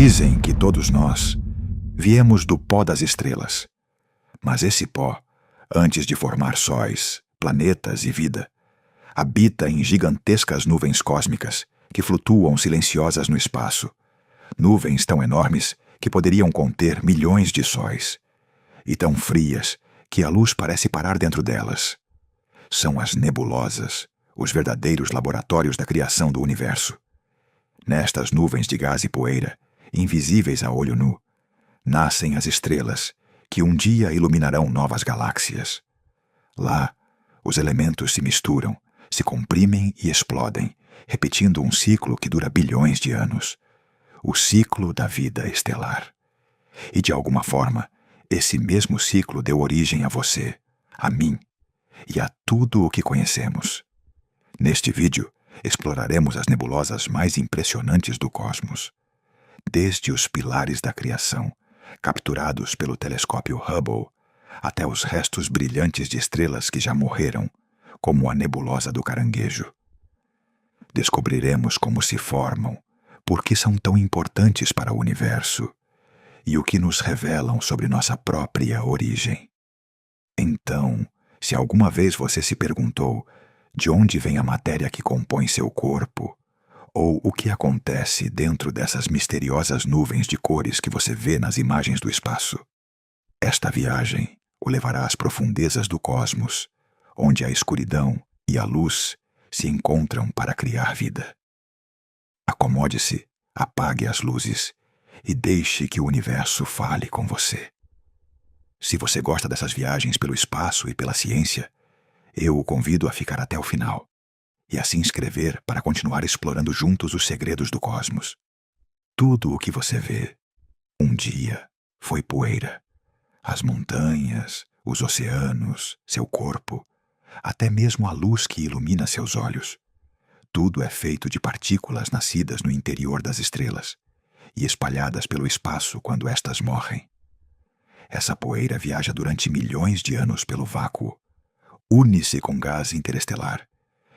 Dizem que todos nós viemos do pó das estrelas. Mas esse pó, antes de formar sóis, planetas e vida, habita em gigantescas nuvens cósmicas que flutuam silenciosas no espaço. Nuvens tão enormes que poderiam conter milhões de sóis, e tão frias que a luz parece parar dentro delas. São as nebulosas, os verdadeiros laboratórios da criação do universo. Nestas nuvens de gás e poeira, invisíveis a olho nu, nascem as estrelas que um dia iluminarão novas galáxias. Lá, os elementos se misturam, se comprimem e explodem, repetindo um ciclo que dura bilhões de anos. O ciclo da vida estelar. E de alguma forma, esse mesmo ciclo deu origem a você, a mim e a tudo o que conhecemos. Neste vídeo, exploraremos as nebulosas mais impressionantes do cosmos. Desde os pilares da criação, capturados pelo telescópio Hubble, até os restos brilhantes de estrelas que já morreram, como a nebulosa do Caranguejo. Descobriremos como se formam, por que são tão importantes para o universo e o que nos revelam sobre nossa própria origem. Então, se alguma vez você se perguntou de onde vem a matéria que compõe seu corpo, ou o que acontece dentro dessas misteriosas nuvens de cores que você vê nas imagens do espaço, esta viagem o levará às profundezas do cosmos, onde a escuridão e a luz se encontram para criar vida. Acomode-se, apague as luzes e deixe que o universo fale com você. Se você gosta dessas viagens pelo espaço e pela ciência, eu o convido a ficar até o final e a se inscrever para continuar explorando juntos os segredos do cosmos. Tudo o que você vê, um dia, foi poeira. As montanhas, os oceanos, seu corpo, até mesmo a luz que ilumina seus olhos. Tudo é feito de partículas nascidas no interior das estrelas e espalhadas pelo espaço quando estas morrem. Essa poeira viaja durante milhões de anos pelo vácuo, une-se com gás interestelar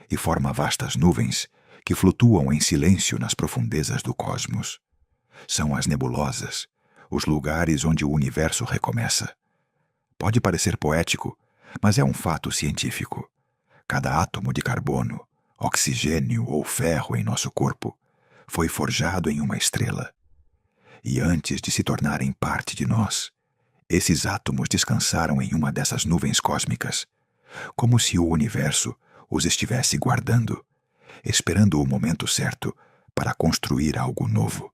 e forma vastas nuvens que flutuam em silêncio nas profundezas do cosmos. São as nebulosas, os lugares onde o universo recomeça. Pode parecer poético, mas é um fato científico. Cada átomo de carbono, oxigênio ou ferro em nosso corpo foi forjado em uma estrela. E antes de se tornarem parte de nós, esses átomos descansaram em uma dessas nuvens cósmicas, como se o universo os estivesse guardando, esperando o momento certo para construir algo novo.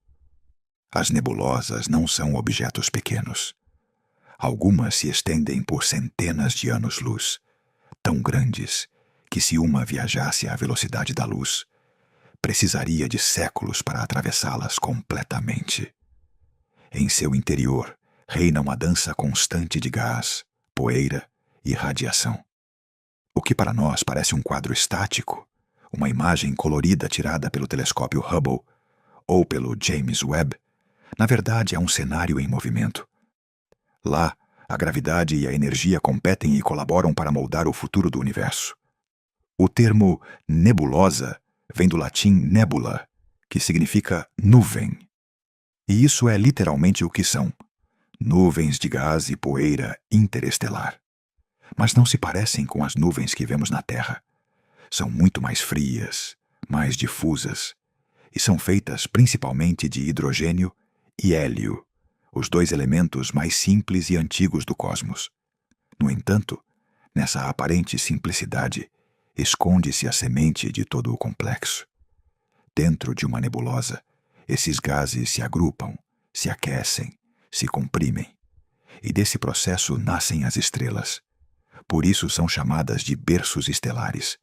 As nebulosas não são objetos pequenos. Algumas se estendem por centenas de anos-luz, tão grandes que se uma viajasse à velocidade da luz, precisaria de séculos para atravessá-las completamente. Em seu interior reina uma dança constante de gás, poeira e radiação. O que para nós parece um quadro estático, uma imagem colorida tirada pelo telescópio Hubble ou pelo James Webb, na verdade é um cenário em movimento. Lá, a gravidade e a energia competem e colaboram para moldar o futuro do universo. O termo nebulosa vem do latim nebula, que significa nuvem. E isso é literalmente o que são: nuvens de gás e poeira interestelar. Mas não se parecem com as nuvens que vemos na Terra. São muito mais frias, mais difusas, e são feitas principalmente de hidrogênio e hélio, os dois elementos mais simples e antigos do cosmos. No entanto, nessa aparente simplicidade, esconde-se a semente de todo o complexo. Dentro de uma nebulosa, esses gases se agrupam, se aquecem, se comprimem, e desse processo nascem as estrelas. Por isso são chamadas de berços estelares,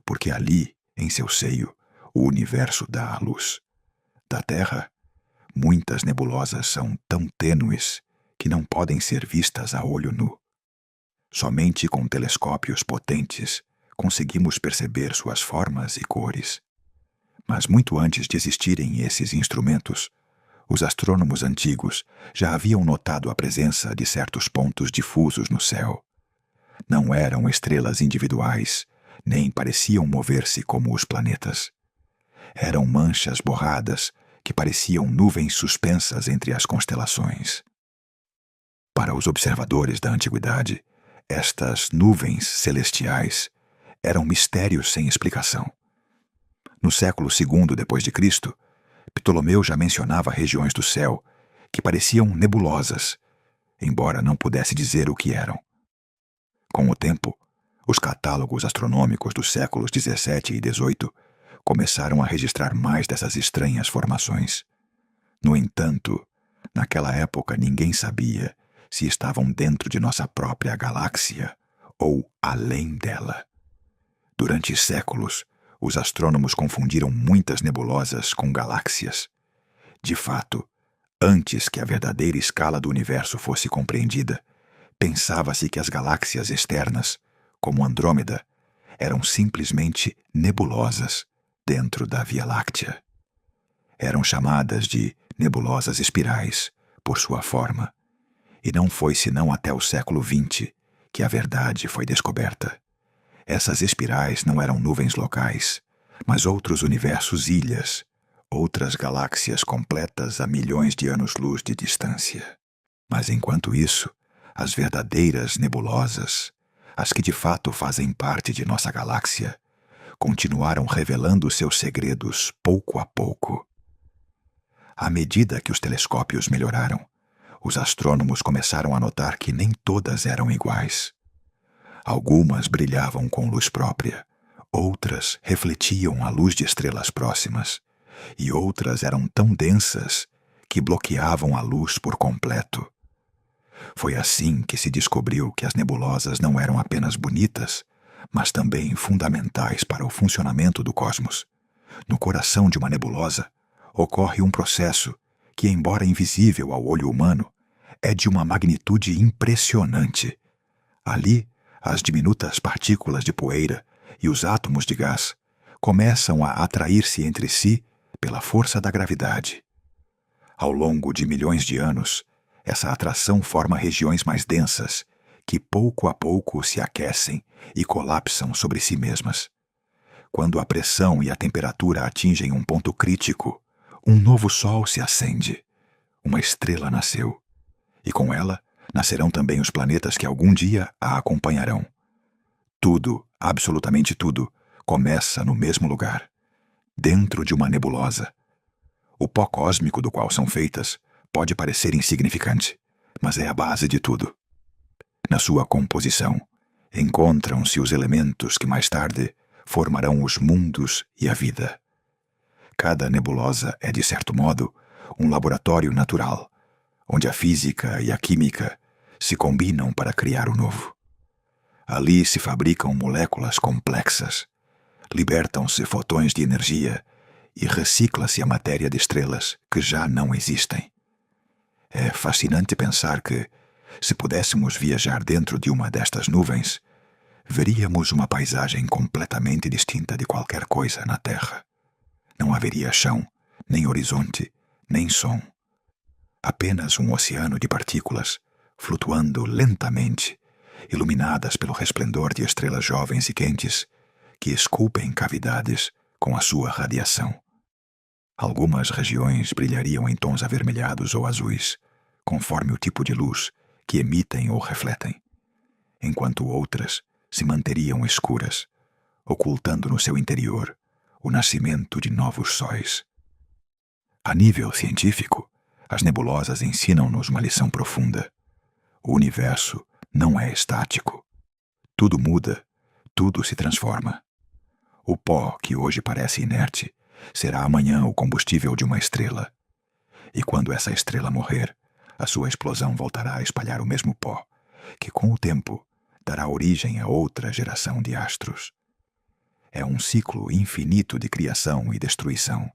porque ali, em seu seio, o universo dá à luz. Da Terra, muitas nebulosas são tão tênues que não podem ser vistas a olho nu. Somente com telescópios potentes conseguimos perceber suas formas e cores. Mas muito antes de existirem esses instrumentos, os astrônomos antigos já haviam notado a presença de certos pontos difusos no céu. Não eram estrelas individuais, nem pareciam mover-se como os planetas. Eram manchas borradas que pareciam nuvens suspensas entre as constelações. Para os observadores da antiguidade, estas nuvens celestiais eram mistérios sem explicação. No século II depois de Cristo, Ptolomeu já mencionava regiões do céu que pareciam nebulosas, embora não pudesse dizer o que eram. Com o tempo, os catálogos astronômicos dos séculos XVII e XVIII começaram a registrar mais dessas estranhas formações. No entanto, naquela época ninguém sabia se estavam dentro de nossa própria galáxia ou além dela. Durante séculos, os astrônomos confundiram muitas nebulosas com galáxias. De fato, antes que a verdadeira escala do universo fosse compreendida, pensava-se que as galáxias externas, como Andrômeda, eram simplesmente nebulosas dentro da Via Láctea. Eram chamadas de nebulosas espirais por sua forma, e não foi senão até o século XX que a verdade foi descoberta. Essas espirais não eram nuvens locais, mas outros universos-ilhas, outras galáxias completas a milhões de anos-luz de distância. Mas enquanto isso, as verdadeiras nebulosas, as que de fato fazem parte de nossa galáxia, continuaram revelando seus segredos pouco a pouco. À medida que os telescópios melhoraram, os astrônomos começaram a notar que nem todas eram iguais. Algumas brilhavam com luz própria, outras refletiam a luz de estrelas próximas, e outras eram tão densas que bloqueavam a luz por completo. Foi assim que se descobriu que as nebulosas não eram apenas bonitas, mas também fundamentais para o funcionamento do cosmos. No coração de uma nebulosa ocorre um processo que, embora invisível ao olho humano, é de uma magnitude impressionante. Ali, as diminutas partículas de poeira e os átomos de gás começam a atrair-se entre si pela força da gravidade. Ao longo de milhões de anos, essa atração forma regiões mais densas, que pouco a pouco se aquecem e colapsam sobre si mesmas. Quando a pressão e a temperatura atingem um ponto crítico, um novo sol se acende. Uma estrela nasceu. E com ela, nascerão também os planetas que algum dia a acompanharão. Tudo, absolutamente tudo, começa no mesmo lugar, dentro de uma nebulosa. O pó cósmico do qual são feitas pode parecer insignificante, mas é a base de tudo. Na sua composição, encontram-se os elementos que mais tarde formarão os mundos e a vida. Cada nebulosa é, de certo modo, um laboratório natural, onde a física e a química se combinam para criar o novo. Ali se fabricam moléculas complexas, libertam-se fotões de energia e recicla-se a matéria de estrelas que já não existem. É fascinante pensar que, se pudéssemos viajar dentro de uma destas nuvens, veríamos uma paisagem completamente distinta de qualquer coisa na Terra. Não haveria chão, nem horizonte, nem som. Apenas um oceano de partículas, flutuando lentamente, iluminadas pelo resplendor de estrelas jovens e quentes, que esculpem cavidades com a sua radiação. Algumas regiões brilhariam em tons avermelhados ou azuis, conforme o tipo de luz que emitem ou refletem, enquanto outras se manteriam escuras, ocultando no seu interior o nascimento de novos sóis. A nível científico, as nebulosas ensinam-nos uma lição profunda. O universo não é estático. Tudo muda, tudo se transforma. O pó, que hoje parece inerte, será amanhã o combustível de uma estrela. E quando essa estrela morrer, a sua explosão voltará a espalhar o mesmo pó, que com o tempo dará origem a outra geração de astros. É um ciclo infinito de criação e destruição,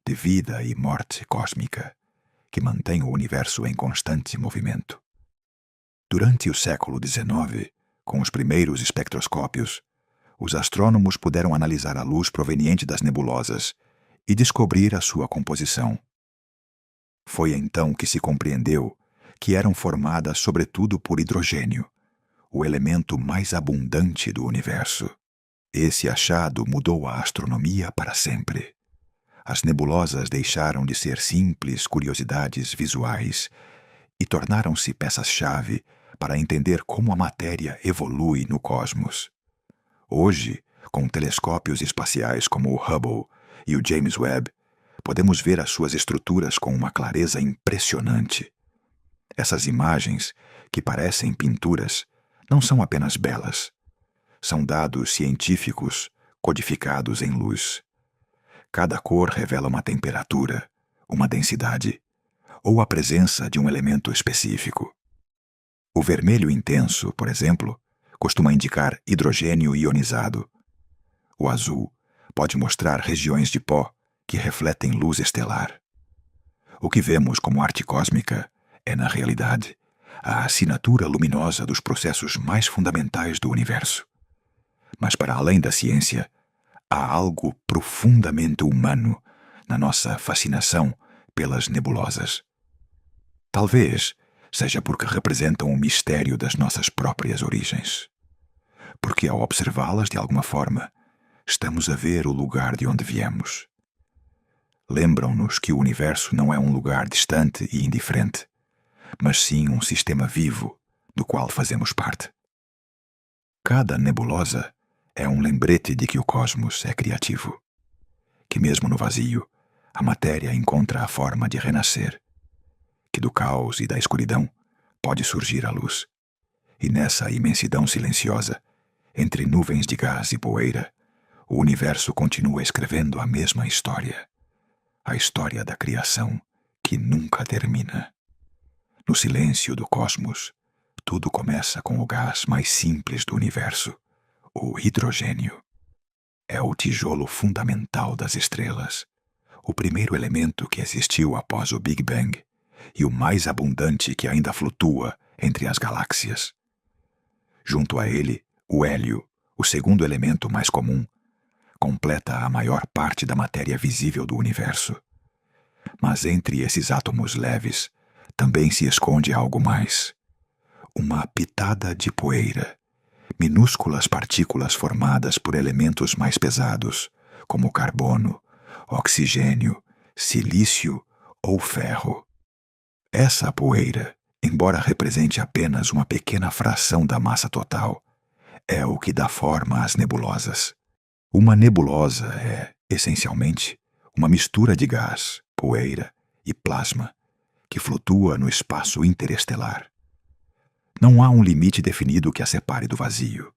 de vida e morte cósmica, que mantém o universo em constante movimento. Durante o século XIX, com os primeiros espectroscópios, os astrônomos puderam analisar a luz proveniente das nebulosas e descobrir a sua composição. Foi então que se compreendeu que eram formadas sobretudo por hidrogênio, o elemento mais abundante do universo. Esse achado mudou a astronomia para sempre. as nebulosas deixaram de ser simples curiosidades visuais e tornaram-se peças-chave para entender como a matéria evolui no cosmos. Hoje, com telescópios espaciais como o Hubble e o James Webb, podemos ver as suas estruturas com uma clareza impressionante. Essas imagens, que parecem pinturas, não são apenas belas. São dados científicos codificados em luz. Cada cor revela uma temperatura, uma densidade, ou a presença de um elemento específico. O vermelho intenso, por exemplo, costuma indicar hidrogênio ionizado. O azul pode mostrar regiões de pó que refletem luz estelar. O que vemos como arte cósmica é, na realidade, a assinatura luminosa dos processos mais fundamentais do universo. Mas, para além da ciência, há algo profundamente humano na nossa fascinação pelas nebulosas. Talvez seja porque representam o mistério das nossas próprias origens. Porque, ao observá-las de alguma forma, estamos a ver o lugar de onde viemos. Lembram-nos que o universo não é um lugar distante e indiferente, mas sim um sistema vivo do qual fazemos parte. Cada nebulosa é um lembrete de que o cosmos é criativo, que mesmo no vazio, a matéria encontra a forma de renascer, que do caos e da escuridão pode surgir a luz, e nessa imensidão silenciosa, entre nuvens de gás e poeira, o universo continua escrevendo a mesma história, a história da criação que nunca termina. No silêncio do cosmos, tudo começa com o gás mais simples do universo, o hidrogênio. É o tijolo fundamental das estrelas, o primeiro elemento que existiu após o Big Bang e o mais abundante que ainda flutua entre as galáxias. Junto a ele, o hélio, o segundo elemento mais comum, completa a maior parte da matéria visível do universo. Mas entre esses átomos leves também se esconde algo mais. Uma pitada de poeira, minúsculas partículas formadas por elementos mais pesados, como carbono, oxigênio, silício ou ferro. Essa poeira, embora represente apenas uma pequena fração da massa total, é o que dá forma às nebulosas. Uma nebulosa é, essencialmente, uma mistura de gás, poeira e plasma que flutua no espaço interestelar. Não há um limite definido que a separe do vazio.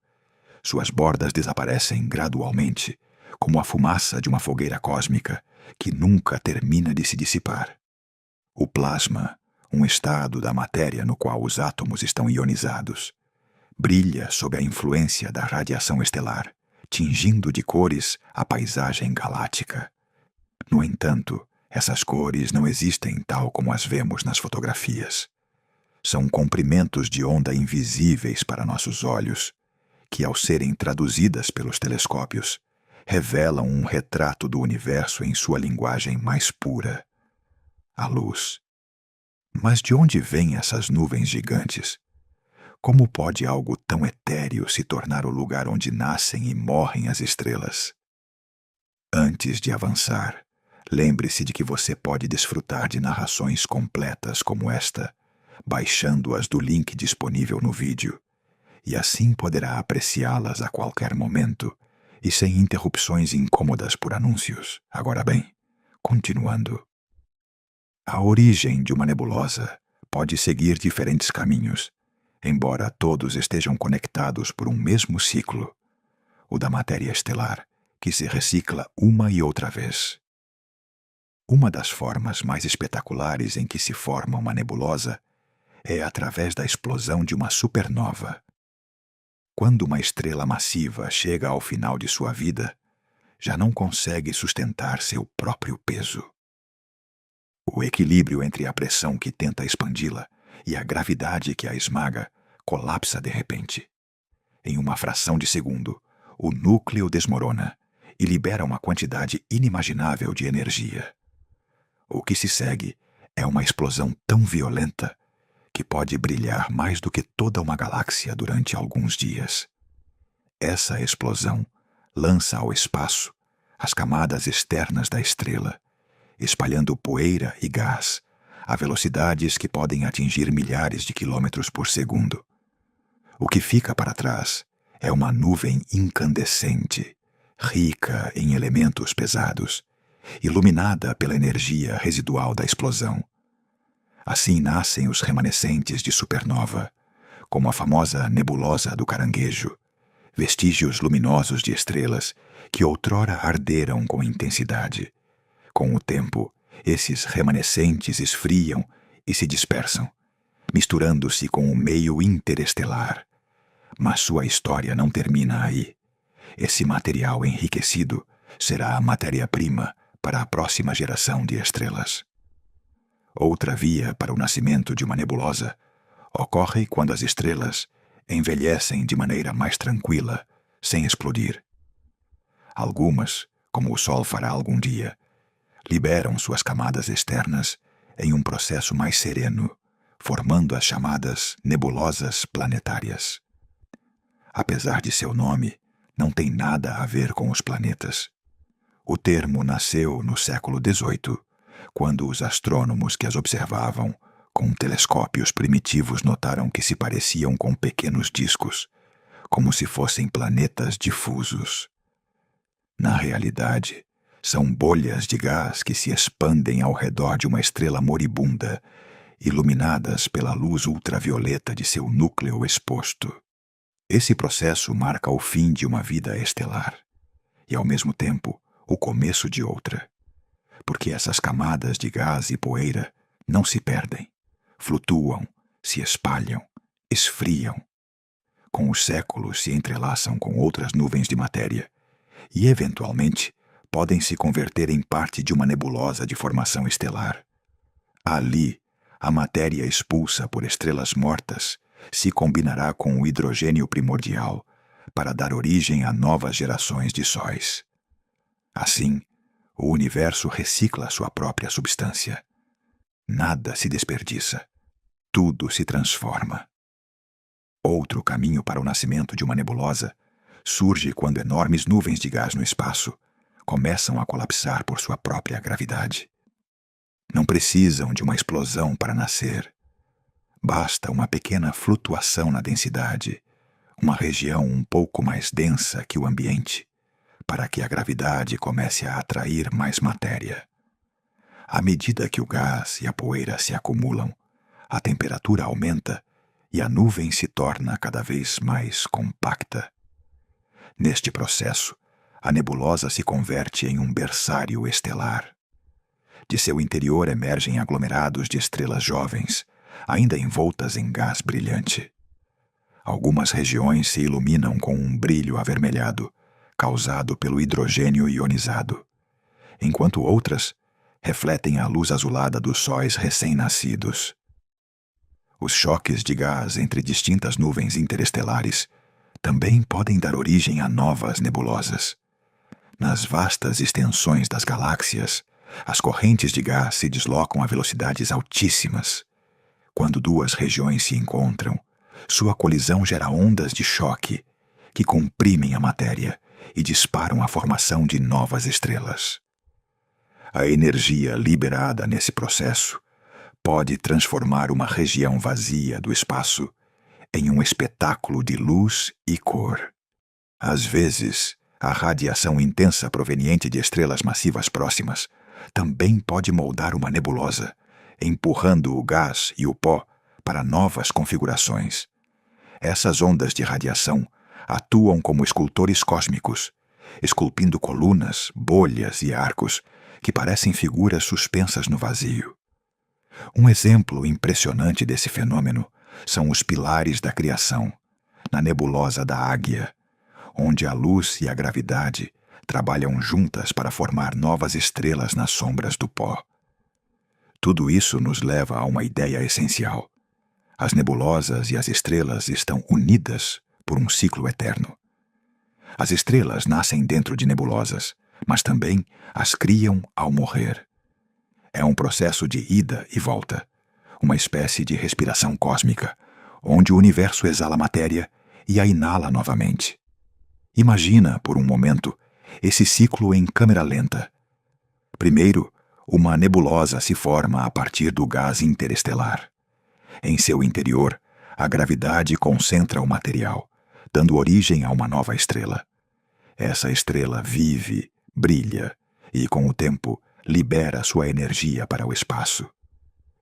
Suas bordas desaparecem gradualmente, como a fumaça de uma fogueira cósmica que nunca termina de se dissipar. O plasma, um estado da matéria no qual os átomos estão ionizados, brilha sob a influência da radiação estelar, tingindo de cores a paisagem galáctica. No entanto, essas cores não existem tal como as vemos nas fotografias. São comprimentos de onda invisíveis para nossos olhos, que, ao serem traduzidas pelos telescópios, revelam um retrato do universo em sua linguagem mais pura, a luz. Mas de onde vêm essas nuvens gigantes? Como pode algo tão etéreo se tornar o lugar onde nascem e morrem as estrelas? Antes de avançar, lembre-se de que você pode desfrutar de narrações completas como esta, baixando-as do link disponível no vídeo, e assim poderá apreciá-las a qualquer momento e sem interrupções incômodas por anúncios. Agora bem, continuando. A origem de uma nebulosa pode seguir diferentes caminhos, embora todos estejam conectados por um mesmo ciclo, o da matéria estelar, que se recicla uma e outra vez. Uma das formas mais espetaculares em que se forma uma nebulosa é através da explosão de uma supernova. Quando uma estrela massiva chega ao final de sua vida, já não consegue sustentar seu próprio peso. O equilíbrio entre a pressão que tenta expandi-la e a gravidade que a esmaga colapsa de repente. Em uma fração de segundo, o núcleo desmorona e libera uma quantidade inimaginável de energia. O que se segue é uma explosão tão violenta que pode brilhar mais do que toda uma galáxia durante alguns dias. Essa explosão lança ao espaço as camadas externas da estrela, espalhando poeira e gás a velocidades que podem atingir milhares de quilômetros por segundo. O que fica para trás é uma nuvem incandescente, rica em elementos pesados, iluminada pela energia residual da explosão. Assim nascem os remanescentes de supernova, como a famosa nebulosa do Caranguejo, vestígios luminosos de estrelas que outrora arderam com intensidade. Com o tempo, esses remanescentes esfriam e se dispersam, misturando-se com o meio interestelar. Mas sua história não termina aí. Esse material enriquecido será a matéria-prima para a próxima geração de estrelas. Outra via para o nascimento de uma nebulosa ocorre quando as estrelas envelhecem de maneira mais tranquila, sem explodir. Algumas, como o Sol fará algum dia, liberam suas camadas externas em um processo mais sereno, formando as chamadas nebulosas planetárias. Apesar de seu nome, não tem nada a ver com os planetas. O termo nasceu no século XVIII, quando os astrônomos que as observavam com telescópios primitivos notaram que se pareciam com pequenos discos, como se fossem planetas difusos. Na realidade, são bolhas de gás que se expandem ao redor de uma estrela moribunda, iluminadas pela luz ultravioleta de seu núcleo exposto. Esse processo marca o fim de uma vida estelar e, ao mesmo tempo, o começo de outra, porque essas camadas de gás e poeira não se perdem, flutuam, se espalham, esfriam. Com os séculos se entrelaçam com outras nuvens de matéria e, eventualmente, podem se converter em parte de uma nebulosa de formação estelar. Ali, a matéria expulsa por estrelas mortas se combinará com o hidrogênio primordial para dar origem a novas gerações de sóis. Assim, o universo recicla sua própria substância. Nada se desperdiça. Tudo se transforma. Outro caminho para o nascimento de uma nebulosa surge quando enormes nuvens de gás no espaço começam a colapsar por sua própria gravidade. Não precisam de uma explosão para nascer. Basta uma pequena flutuação na densidade, uma região um pouco mais densa que o ambiente, para que a gravidade comece a atrair mais matéria. À medida que o gás e a poeira se acumulam, a temperatura aumenta e a nuvem se torna cada vez mais compacta. Neste processo, a nebulosa se converte em um berçário estelar. De seu interior emergem aglomerados de estrelas jovens, ainda envoltas em gás brilhante. Algumas regiões se iluminam com um brilho avermelhado, causado pelo hidrogênio ionizado, enquanto outras refletem a luz azulada dos sóis recém-nascidos. Os choques de gás entre distintas nuvens interestelares também podem dar origem a novas nebulosas. Nas vastas extensões das galáxias, as correntes de gás se deslocam a velocidades altíssimas. Quando duas regiões se encontram, sua colisão gera ondas de choque que comprimem a matéria e disparam a formação de novas estrelas. A energia liberada nesse processo pode transformar uma região vazia do espaço em um espetáculo de luz e cor. Às vezes, a radiação intensa proveniente de estrelas massivas próximas também pode moldar uma nebulosa, empurrando o gás e o pó para novas configurações. Essas ondas de radiação atuam como escultores cósmicos, esculpindo colunas, bolhas e arcos que parecem figuras suspensas no vazio. Um exemplo impressionante desse fenômeno são os pilares da criação, na nebulosa da Águia, onde a luz e a gravidade trabalham juntas para formar novas estrelas nas sombras do pó. Tudo isso nos leva a uma ideia essencial. As nebulosas e as estrelas estão unidas por um ciclo eterno. As estrelas nascem dentro de nebulosas, mas também as criam ao morrer. É um processo de ida e volta, uma espécie de respiração cósmica, onde o universo exala matéria e a inala novamente. Imagina, por um momento, esse ciclo em câmera lenta. Primeiro, uma nebulosa se forma a partir do gás interestelar. Em seu interior, a gravidade concentra o material, dando origem a uma nova estrela. Essa estrela vive, brilha e, com o tempo, libera sua energia para o espaço.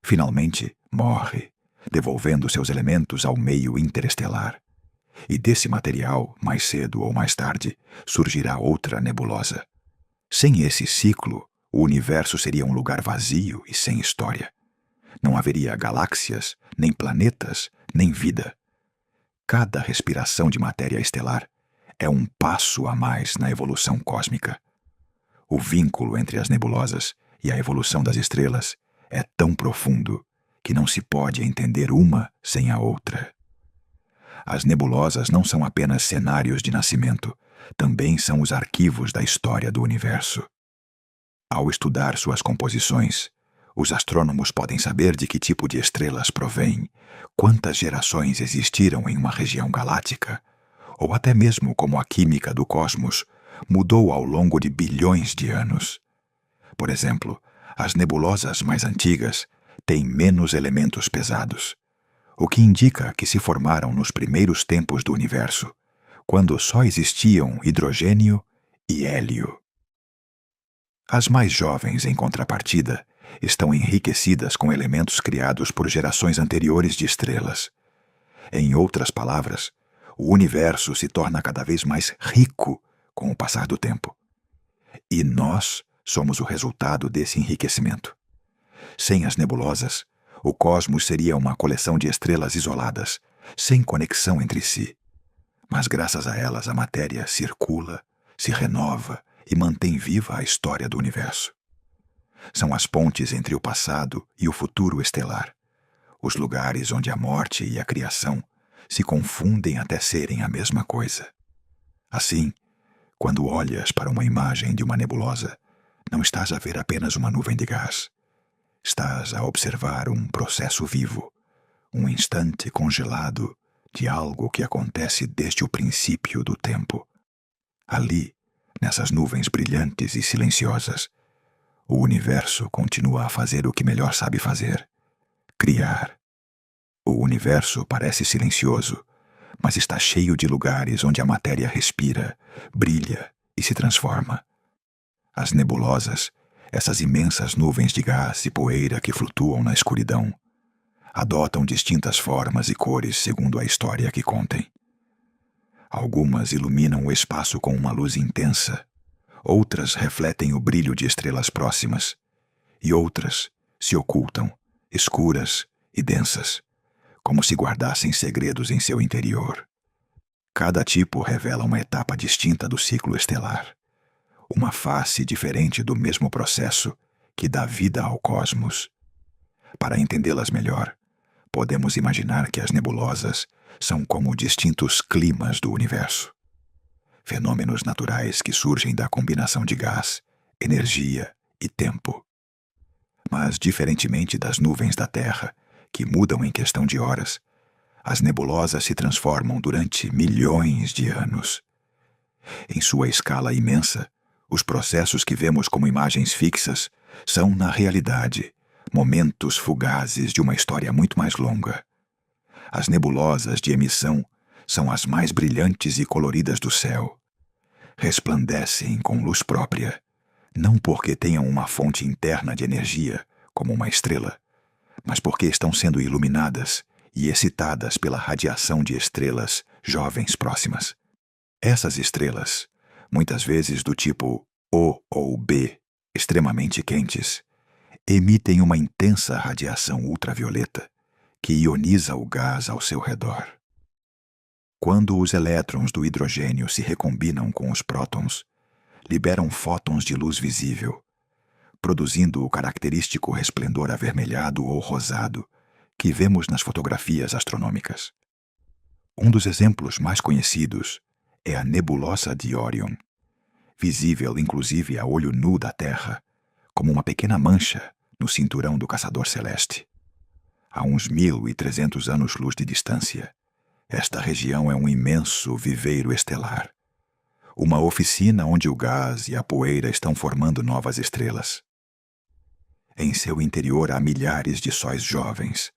Finalmente, morre, devolvendo seus elementos ao meio interestelar. E desse material, mais cedo ou mais tarde, surgirá outra nebulosa. Sem esse ciclo, o universo seria um lugar vazio e sem história. Não haveria galáxias, nem planetas, nem vida. Cada respiração de matéria estelar é um passo a mais na evolução cósmica. O vínculo entre as nebulosas e a evolução das estrelas é tão profundo que não se pode entender uma sem a outra. As nebulosas não são apenas cenários de nascimento, também são os arquivos da história do universo. Ao estudar suas composições, os astrônomos podem saber de que tipo de estrelas provêm, quantas gerações existiram em uma região galáctica, ou até mesmo como a química do cosmos mudou ao longo de bilhões de anos. Por exemplo, as nebulosas mais antigas têm menos elementos pesados, o que indica que se formaram nos primeiros tempos do universo, quando só existiam hidrogênio e hélio. As mais jovens, em contrapartida, estão enriquecidas com elementos criados por gerações anteriores de estrelas. Em outras palavras, o universo se torna cada vez mais rico com o passar do tempo. E nós somos o resultado desse enriquecimento. Sem as nebulosas, o cosmos seria uma coleção de estrelas isoladas, sem conexão entre si. Mas graças a elas a matéria circula, se renova e mantém viva a história do universo. São as pontes entre o passado e o futuro estelar, os lugares onde a morte e a criação se confundem até serem a mesma coisa. Assim, quando olhas para uma imagem de uma nebulosa, não estás a ver apenas uma nuvem de gás. Estás a observar um processo vivo, um instante congelado de algo que acontece desde o princípio do tempo. Ali, nessas nuvens brilhantes e silenciosas, o universo continua a fazer o que melhor sabe fazer: criar. O universo parece silencioso, mas está cheio de lugares onde a matéria respira, brilha e se transforma. As nebulosas, essas imensas nuvens de gás e poeira que flutuam na escuridão, adotam distintas formas e cores segundo a história que contem. Algumas iluminam o espaço com uma luz intensa, outras refletem o brilho de estrelas próximas, e outras se ocultam, escuras e densas, como se guardassem segredos em seu interior. Cada tipo revela uma etapa distinta do ciclo estelar, uma face diferente do mesmo processo que dá vida ao cosmos. Para entendê-las melhor, podemos imaginar que as nebulosas são como distintos climas do universo. Fenômenos naturais que surgem da combinação de gás, energia e tempo. Mas, diferentemente das nuvens da Terra, que mudam em questão de horas, as nebulosas se transformam durante milhões de anos. Em sua escala imensa, os processos que vemos como imagens fixas são, na realidade, momentos fugazes de uma história muito mais longa. As nebulosas de emissão são as mais brilhantes e coloridas do céu. Resplandecem com luz própria, não porque tenham uma fonte interna de energia, como uma estrela, mas porque estão sendo iluminadas e excitadas pela radiação de estrelas jovens próximas. Essas estrelas, muitas vezes do tipo O ou B, extremamente quentes, emitem uma intensa radiação ultravioleta que ioniza o gás ao seu redor. Quando os elétrons do hidrogênio se recombinam com os prótons, liberam fótons de luz visível, produzindo o característico resplendor avermelhado ou rosado que vemos nas fotografias astronômicas. Um dos exemplos mais conhecidos é a nebulosa de Órion, visível inclusive a olho nu da Terra, como uma pequena mancha no cinturão do caçador celeste. A uns 1.300 anos-luz de distância, esta região é um imenso viveiro estelar, uma oficina onde o gás e a poeira estão formando novas estrelas. Em seu interior há milhares de sóis jovens,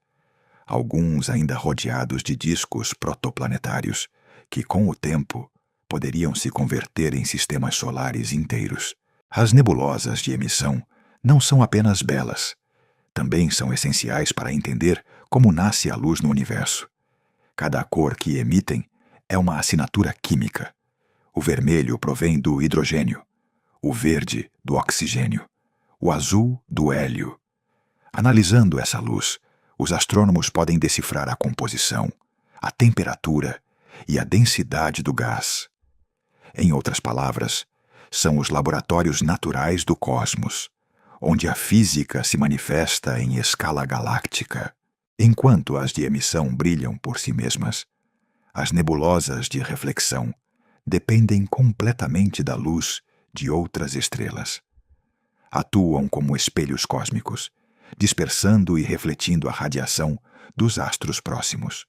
alguns ainda rodeados de discos protoplanetários que, com o tempo, poderiam se converter em sistemas solares inteiros. As nebulosas de emissão não são apenas belas, também são essenciais para entender como nasce a luz no universo. Cada cor que emitem é uma assinatura química. O vermelho provém do hidrogênio, o verde do oxigênio, o azul do hélio. Analisando essa luz, os astrônomos podem decifrar a composição, a temperatura e a densidade do gás. Em outras palavras, são os laboratórios naturais do cosmos, onde a física se manifesta em escala galáctica. Enquanto as de emissão brilham por si mesmas, as nebulosas de reflexão dependem completamente da luz de outras estrelas. Atuam como espelhos cósmicos, dispersando e refletindo a radiação dos astros próximos.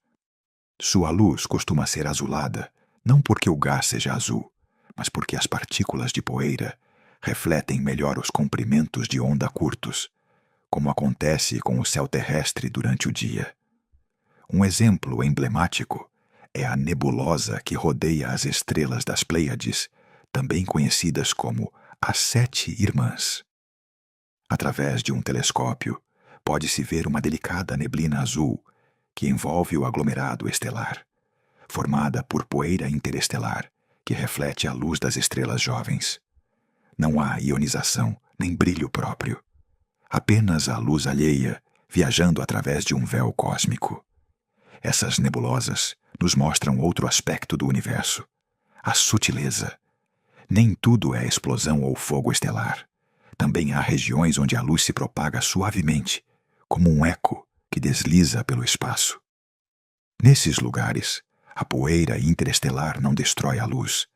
Sua luz costuma ser azulada, não porque o gás seja azul, mas porque as partículas de poeira refletem melhor os comprimentos de onda curtos, como acontece com o céu terrestre durante o dia. Um exemplo emblemático é a nebulosa que rodeia as estrelas das Pleiades, também conhecidas como as Sete Irmãs. Através de um telescópio, pode-se ver uma delicada neblina azul que envolve o aglomerado estelar, formada por poeira interestelar que reflete a luz das estrelas jovens. Não há ionização nem brilho próprio, apenas a luz alheia viajando através de um véu cósmico. Essas nebulosas nos mostram outro aspecto do universo, a sutileza. Nem tudo é explosão ou fogo estelar. Também há regiões onde a luz se propaga suavemente, como um eco que desliza pelo espaço. Nesses lugares, a poeira interestelar não destrói a luz,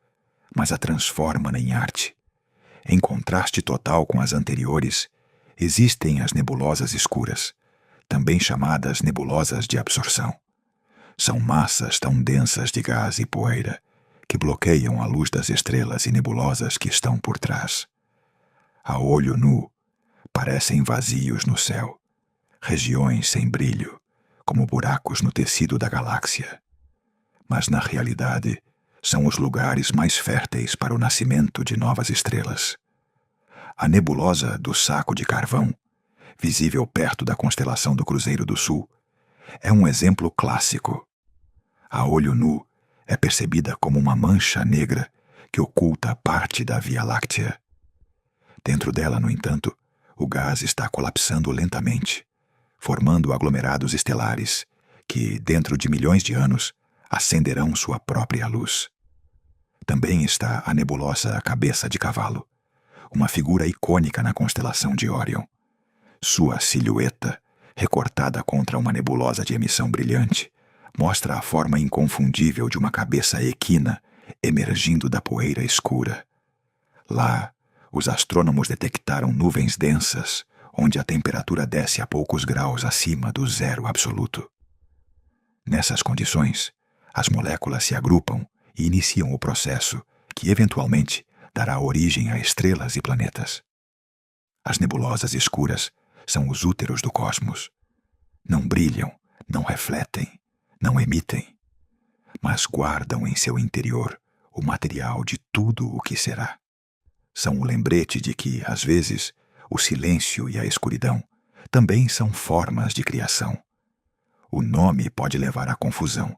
mas a transforma em arte. Em contraste total com as anteriores, existem as nebulosas escuras, também chamadas nebulosas de absorção. São massas tão densas de gás e poeira que bloqueiam a luz das estrelas e nebulosas que estão por trás. A olho nu, parecem vazios no céu, regiões sem brilho, como buracos no tecido da galáxia. Mas, na realidade, são os lugares mais férteis para o nascimento de novas estrelas. A nebulosa do Saco de Carvão, visível perto da constelação do Cruzeiro do Sul, é um exemplo clássico. A olho nu, é percebida como uma mancha negra que oculta parte da Via Láctea. Dentro dela, no entanto, o gás está colapsando lentamente, formando aglomerados estelares que, dentro de milhões de anos, acenderão sua própria luz. Também está a nebulosa Cabeça de Cavalo, uma figura icônica na constelação de Órion. Sua silhueta, recortada contra uma nebulosa de emissão brilhante, mostra a forma inconfundível de uma cabeça equina emergindo da poeira escura. Lá, os astrônomos detectaram nuvens densas, onde a temperatura desce a poucos graus acima do zero absoluto. Nessas condições, as moléculas se agrupam e iniciam o processo que, eventualmente, dará origem a estrelas e planetas. As nebulosas escuras são os úteros do cosmos. Não brilham, não refletem, não emitem, mas guardam em seu interior o material de tudo o que será. São o lembrete de que, às vezes, o silêncio e a escuridão também são formas de criação. O nome pode levar à confusão,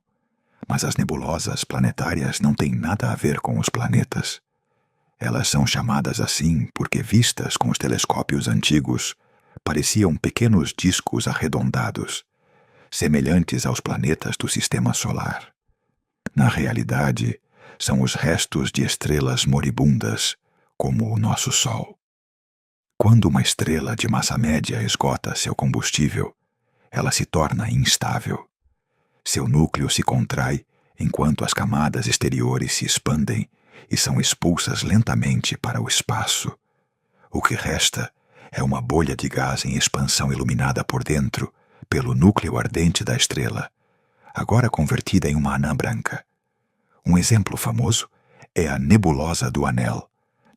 mas as nebulosas planetárias não têm nada a ver com os planetas. Elas são chamadas assim porque, vistas com os telescópios antigos, pareciam pequenos discos arredondados, semelhantes aos planetas do sistema solar. Na realidade, são os restos de estrelas moribundas, como o nosso Sol. Quando uma estrela de massa média esgota seu combustível, ela se torna instável. Seu núcleo se contrai enquanto as camadas exteriores se expandem e são expulsas lentamente para o espaço. O que resta é uma bolha de gás em expansão iluminada por dentro pelo núcleo ardente da estrela, agora convertida em uma anã branca. Um exemplo famoso é a nebulosa do Anel,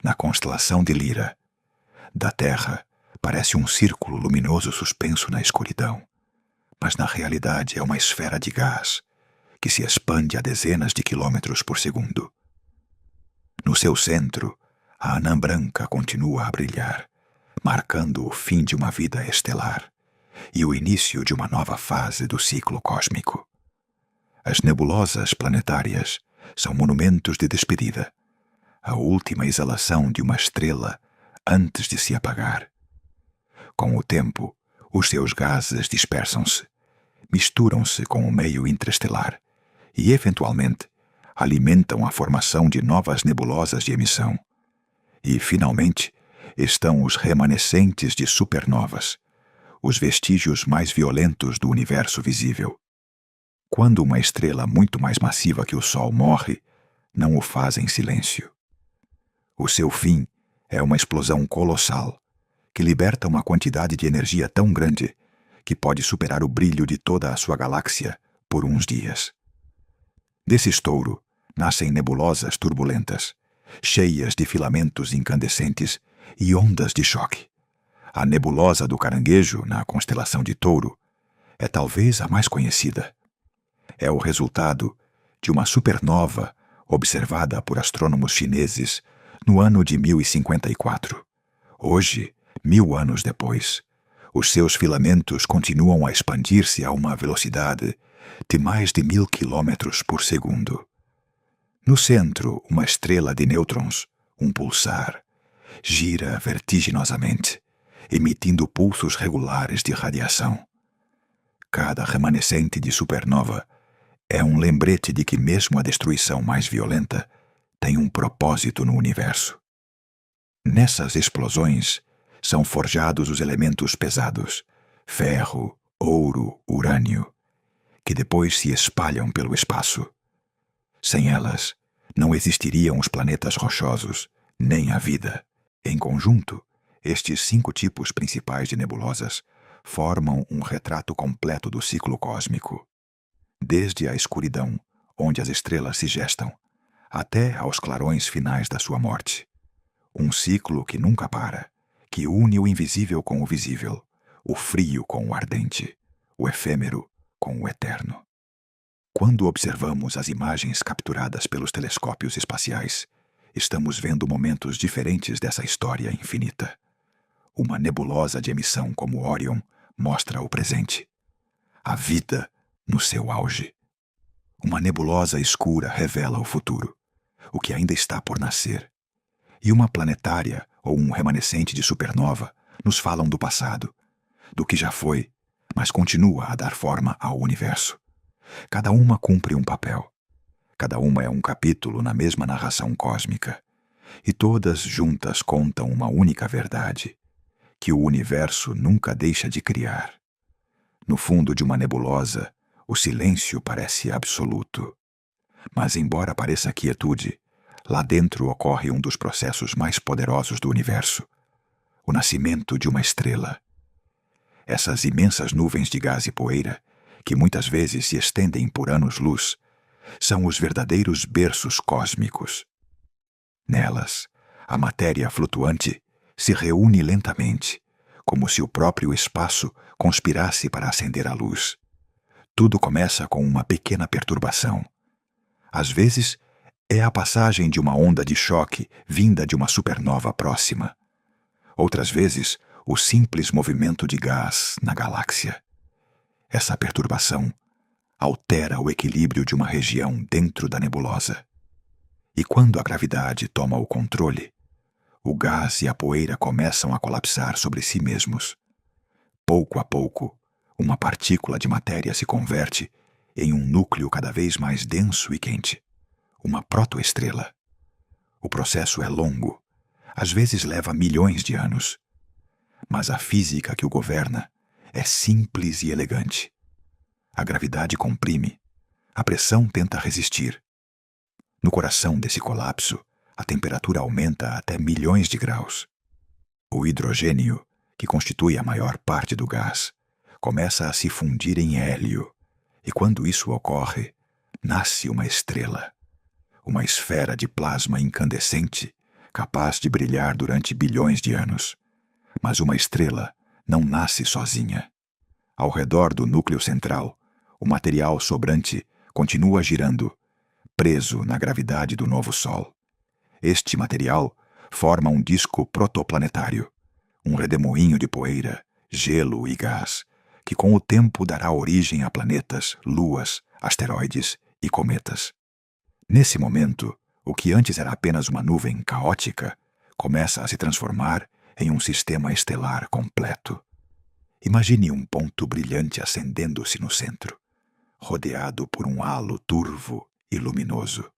na constelação de Lira. Da Terra, parece um círculo luminoso suspenso na escuridão, mas na realidade é uma esfera de gás que se expande a dezenas de quilômetros por segundo. No seu centro, a anã branca continua a brilhar, marcando o fim de uma vida estelar e o início de uma nova fase do ciclo cósmico. As nebulosas planetárias são monumentos de despedida, a última exalação de uma estrela antes de se apagar. Com o tempo, os seus gases dispersam-se, misturam-se com o meio interestelar e, eventualmente, alimentam a formação de novas nebulosas de emissão. E, finalmente, estão os remanescentes de supernovas, os vestígios mais violentos do universo visível. Quando uma estrela muito mais massiva que o Sol morre, não o faz em silêncio. O seu fim é uma explosão colossal, que liberta uma quantidade de energia tão grande que pode superar o brilho de toda a sua galáxia por uns dias. Desse estouro nascem nebulosas turbulentas, cheias de filamentos incandescentes e ondas de choque. A nebulosa do Caranguejo, na constelação de Touro, é talvez a mais conhecida. É o resultado de uma supernova observada por astrônomos chineses no ano de 1054. Hoje, 1000 anos depois, os seus filamentos continuam a expandir-se a uma velocidade de mais de 1000 quilômetros por segundo. No centro, uma estrela de nêutrons, um pulsar, gira vertiginosamente, emitindo pulsos regulares de radiação. Cada remanescente de supernova é um lembrete de que mesmo a destruição mais violenta tem um propósito no universo. Nessas explosões são forjados os elementos pesados, ferro, ouro, urânio, que depois se espalham pelo espaço. Sem elas, não existiriam os planetas rochosos, nem a vida. Em conjunto, estes 5 tipos principais de nebulosas formam um retrato completo do ciclo cósmico. Desde a escuridão, onde as estrelas se gestam, até aos clarões finais da sua morte. Um ciclo que nunca para, que une o invisível com o visível, o frio com o ardente, o efêmero com o eterno. Quando observamos as imagens capturadas pelos telescópios espaciais, estamos vendo momentos diferentes dessa história infinita. Uma nebulosa de emissão como Órion mostra o presente. A vida no seu auge. Uma nebulosa escura revela o futuro, o que ainda está por nascer. E uma planetária ou um remanescente de supernova nos falam do passado, do que já foi, mas continua a dar forma ao universo. Cada uma cumpre um papel. Cada uma é um capítulo na mesma narração cósmica. E todas juntas contam uma única verdade, que o universo nunca deixa de criar. No fundo de uma nebulosa, o silêncio parece absoluto. Mas embora pareça quietude, lá dentro ocorre um dos processos mais poderosos do universo, o nascimento de uma estrela. Essas imensas nuvens de gás e poeira, que muitas vezes se estendem por anos-luz, são os verdadeiros berços cósmicos. Nelas, a matéria flutuante se reúne lentamente, como se o próprio espaço conspirasse para acender a luz. Tudo começa com uma pequena perturbação. Às vezes, é a passagem de uma onda de choque vinda de uma supernova próxima. Outras vezes, o simples movimento de gás na galáxia. Essa perturbação altera o equilíbrio de uma região dentro da nebulosa. E quando a gravidade toma o controle, o gás e a poeira começam a colapsar sobre si mesmos. Pouco a pouco, uma partícula de matéria se converte em um núcleo cada vez mais denso e quente, uma protoestrela. O processo é longo, às vezes leva milhões de anos. Mas a física que o governa é simples e elegante. A gravidade comprime, a pressão tenta resistir. No coração desse colapso, a temperatura aumenta até milhões de graus. O hidrogênio, que constitui a maior parte do gás, começa a se fundir em hélio, e quando isso ocorre, nasce uma estrela. uma esfera de plasma incandescente capaz de brilhar durante bilhões de anos. Mas uma estrela não nasce sozinha. Ao redor do núcleo central, o material sobrante continua girando, preso na gravidade do novo Sol. Este material forma um disco protoplanetário, um redemoinho de poeira, gelo e gás, que com o tempo dará origem a planetas, luas, asteroides e cometas. Nesse momento, o que antes era apenas uma nuvem caótica começa a se transformar em um sistema estelar completo. Imagine um ponto brilhante acendendo-se no centro, rodeado por um halo turvo e luminoso.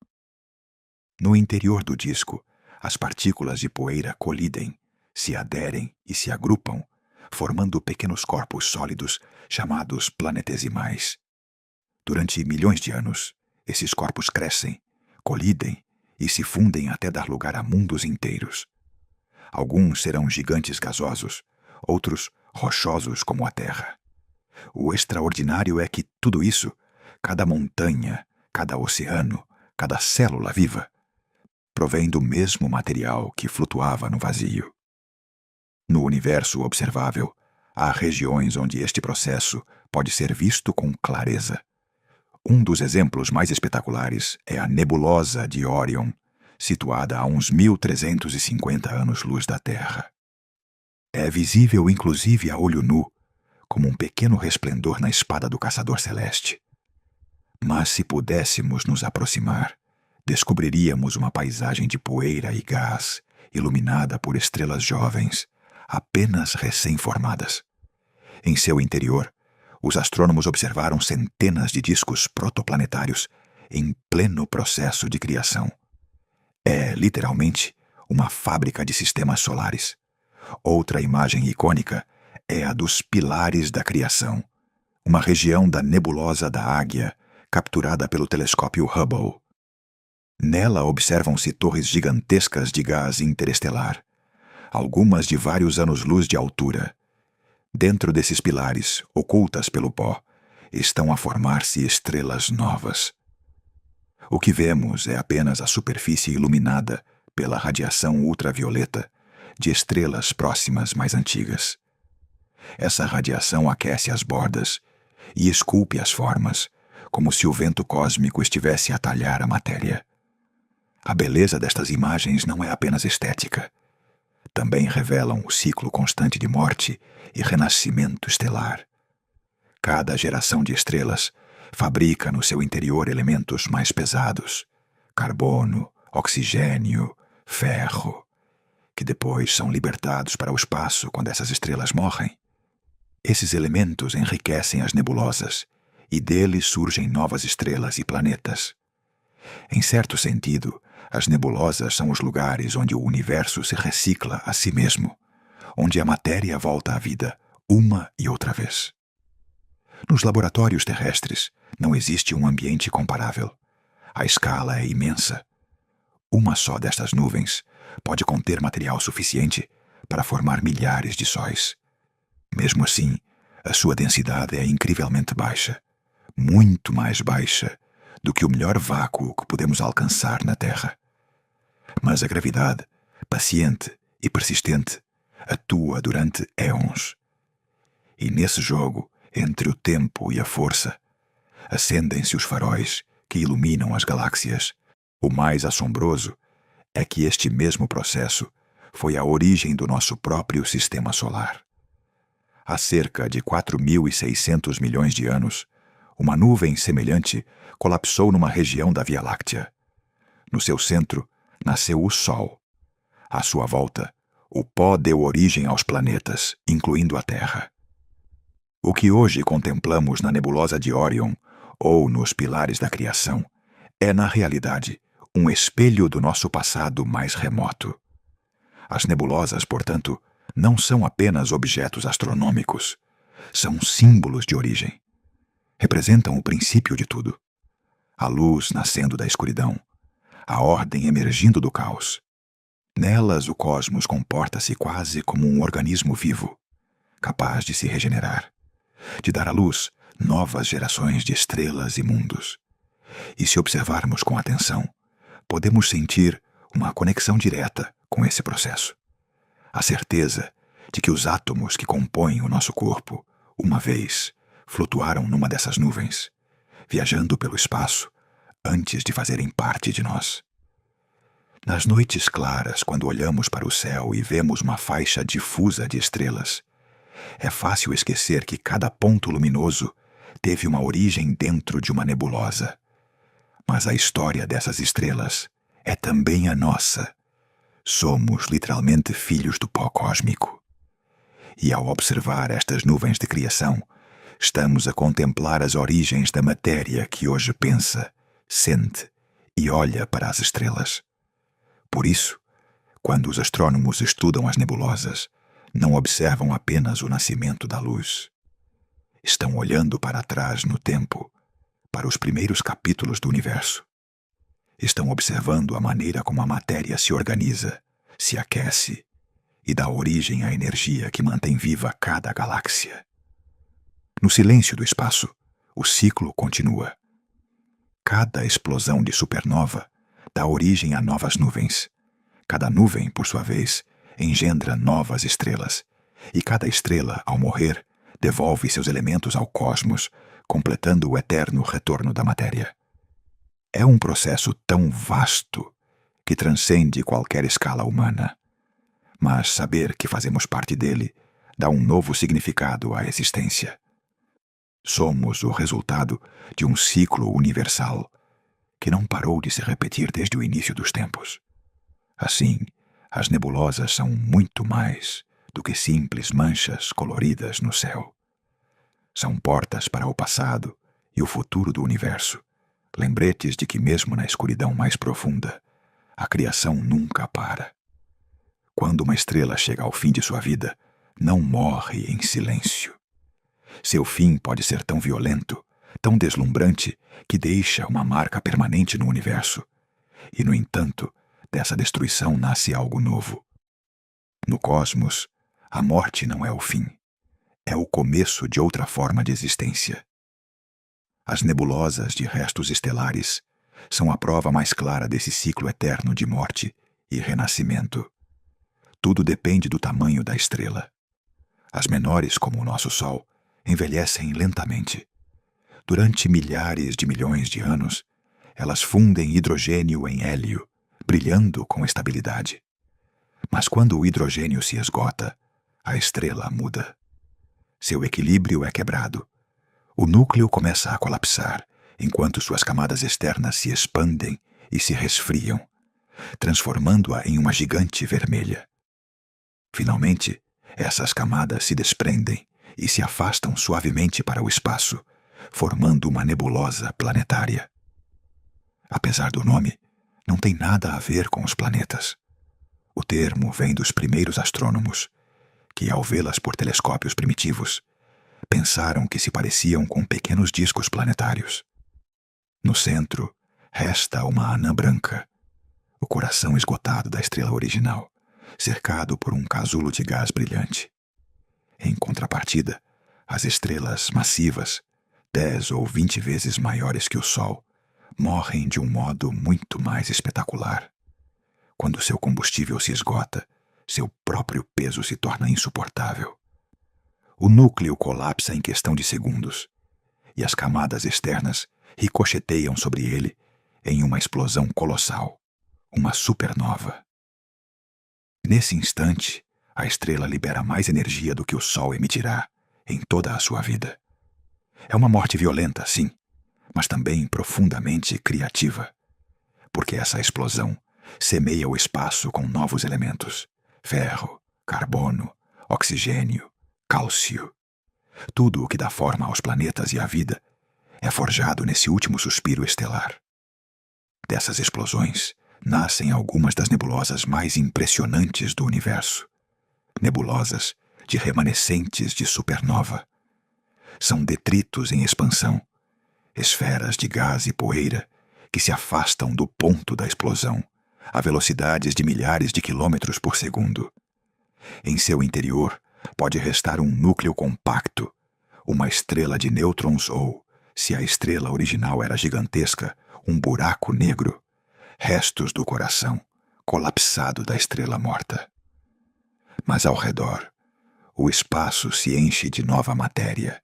No interior do disco, as partículas de poeira colidem, se aderem e se agrupam, formando pequenos corpos sólidos chamados planetesimais. Durante milhões de anos, esses corpos crescem, colidem e se fundem até dar lugar a mundos inteiros. Alguns serão gigantes gasosos, outros rochosos como a Terra. O extraordinário é que tudo isso, cada montanha, cada oceano, cada célula viva, provém do mesmo material que flutuava no vazio. No universo observável, há regiões onde este processo pode ser visto com clareza. Um dos exemplos mais espetaculares é a nebulosa de Órion, situada a uns 1.350 anos-luz da Terra. É visível inclusive a olho nu, como um pequeno resplendor na espada do caçador celeste. Mas se pudéssemos nos aproximar, descobriríamos uma paisagem de poeira e gás, iluminada por estrelas jovens, apenas recém-formadas. Em seu interior, os astrônomos observaram centenas de discos protoplanetários em pleno processo de criação. É, literalmente, uma fábrica de sistemas solares. Outra imagem icônica é a dos pilares da criação, uma região da nebulosa da Águia, capturada pelo telescópio Hubble. Nela observam-se torres gigantescas de gás interestelar, algumas de vários anos-luz de altura. Dentro desses pilares, ocultas pelo pó, estão a formar-se estrelas novas. O que vemos é apenas a superfície iluminada pela radiação ultravioleta de estrelas próximas mais antigas. Essa radiação aquece as bordas e esculpe as formas, como se o vento cósmico estivesse a talhar a matéria. A beleza destas imagens não é apenas estética. Também revelam o ciclo constante de morte e renascimento estelar. Cada geração de estrelas fabrica no seu interior elementos mais pesados, carbono, oxigênio, ferro, que depois são libertados para o espaço quando essas estrelas morrem. Esses elementos enriquecem as nebulosas e deles surgem novas estrelas e planetas. Em certo sentido, as nebulosas são os lugares onde o universo se recicla a si mesmo, onde a matéria volta à vida uma e outra vez. Nos laboratórios terrestres não existe um ambiente comparável. A escala é imensa. Uma só destas nuvens pode conter material suficiente para formar milhares de sóis. Mesmo assim, a sua densidade é incrivelmente baixa, muito mais baixa do que o melhor vácuo que podemos alcançar na Terra. Mas a gravidade, paciente e persistente, atua durante éons. E nesse jogo, entre o tempo e a força, acendem-se os faróis que iluminam as galáxias. O mais assombroso é que este mesmo processo foi a origem do nosso próprio sistema solar. Há cerca de 4.600 milhões de anos, uma nuvem semelhante colapsou numa região da Via Láctea. No seu centro, nasceu o Sol. À sua volta, o pó deu origem aos planetas, incluindo a Terra. O que hoje contemplamos na nebulosa de Órion, ou nos pilares da criação, é, na realidade, um espelho do nosso passado mais remoto. As nebulosas, portanto, não são apenas objetos astronômicos, são símbolos de origem. Representam o princípio de tudo. A luz nascendo da escuridão, a ordem emergindo do caos. Nelas o cosmos comporta-se quase como um organismo vivo, capaz de se regenerar, de dar à luz novas gerações de estrelas e mundos. E se observarmos com atenção, podemos sentir uma conexão direta com esse processo. A certeza de que os átomos que compõem o nosso corpo, uma vez, flutuaram numa dessas nuvens, viajando pelo espaço antes de fazerem parte de nós. Nas noites claras, quando olhamos para o céu e vemos uma faixa difusa de estrelas, é fácil esquecer que cada ponto luminoso teve uma origem dentro de uma nebulosa. Mas a história dessas estrelas é também a nossa. Somos literalmente filhos do pó cósmico. E ao observar estas nuvens de criação, estamos a contemplar as origens da matéria que hoje pensa, sente e olha para as estrelas. Por isso, quando os astrônomos estudam as nebulosas, não observam apenas o nascimento da luz. Estão olhando para trás no tempo, para os primeiros capítulos do universo. Estão observando a maneira como a matéria se organiza, se aquece e dá origem à energia que mantém viva cada galáxia. No silêncio do espaço, o ciclo continua. Cada explosão de supernova dá origem a novas nuvens. Cada nuvem, por sua vez, engendra novas estrelas, e cada estrela, ao morrer, devolve seus elementos ao cosmos, completando o eterno retorno da matéria. É um processo tão vasto que transcende qualquer escala humana. Mas saber que fazemos parte dele dá um novo significado à existência. Somos o resultado de um ciclo universal que não parou de se repetir desde o início dos tempos. Assim, as nebulosas são muito mais do que simples manchas coloridas no céu. São portas para o passado e o futuro do universo, lembretes de que mesmo na escuridão mais profunda, a criação nunca para. Quando uma estrela chega ao fim de sua vida, não morre em silêncio. Seu fim pode ser tão violento, tão deslumbrante, que deixa uma marca permanente no universo. E, no entanto, dessa destruição nasce algo novo. No cosmos, a morte não é o fim. É o começo de outra forma de existência. As nebulosas de restos estelares são a prova mais clara desse ciclo eterno de morte e renascimento. Tudo depende do tamanho da estrela. As menores, como o nosso Sol, envelhecem lentamente. Durante milhares de milhões de anos, elas fundem hidrogênio em hélio, brilhando com estabilidade. Mas quando o hidrogênio se esgota, a estrela muda. Seu equilíbrio é quebrado. O núcleo começa a colapsar, enquanto suas camadas externas se expandem e se resfriam, transformando-a em uma gigante vermelha. Finalmente, essas camadas se desprendem e se afastam suavemente para o espaço, formando uma nebulosa planetária. Apesar do nome, não tem nada a ver com os planetas. O termo vem dos primeiros astrônomos, que, ao vê-las por telescópios primitivos, pensaram que se pareciam com pequenos discos planetários. No centro, resta uma anã branca, o coração esgotado da estrela original, cercado por um casulo de gás brilhante. Em contrapartida, as estrelas massivas, 10 ou 20 vezes maiores que o Sol, morrem de um modo muito mais espetacular. Quando seu combustível se esgota, seu próprio peso se torna insuportável. O núcleo colapsa em questão de segundos, e as camadas externas ricocheteiam sobre ele em uma explosão colossal, uma supernova. Nesse instante, a estrela libera mais energia do que o Sol emitirá em toda a sua vida. É uma morte violenta, sim, mas também profundamente criativa, porque essa explosão semeia o espaço com novos elementos: ferro, carbono, oxigênio, cálcio. Tudo o que dá forma aos planetas e à vida é forjado nesse último suspiro estelar. Dessas explosões nascem algumas das nebulosas mais impressionantes do universo. Nebulosas de remanescentes de supernova. São detritos em expansão, esferas de gás e poeira que se afastam do ponto da explosão a velocidades de milhares de quilômetros por segundo. Em seu interior pode restar um núcleo compacto, uma estrela de nêutrons ou, se a estrela original era gigantesca, um buraco negro, restos do coração colapsado da estrela morta. Mas ao redor, o espaço se enche de nova matéria,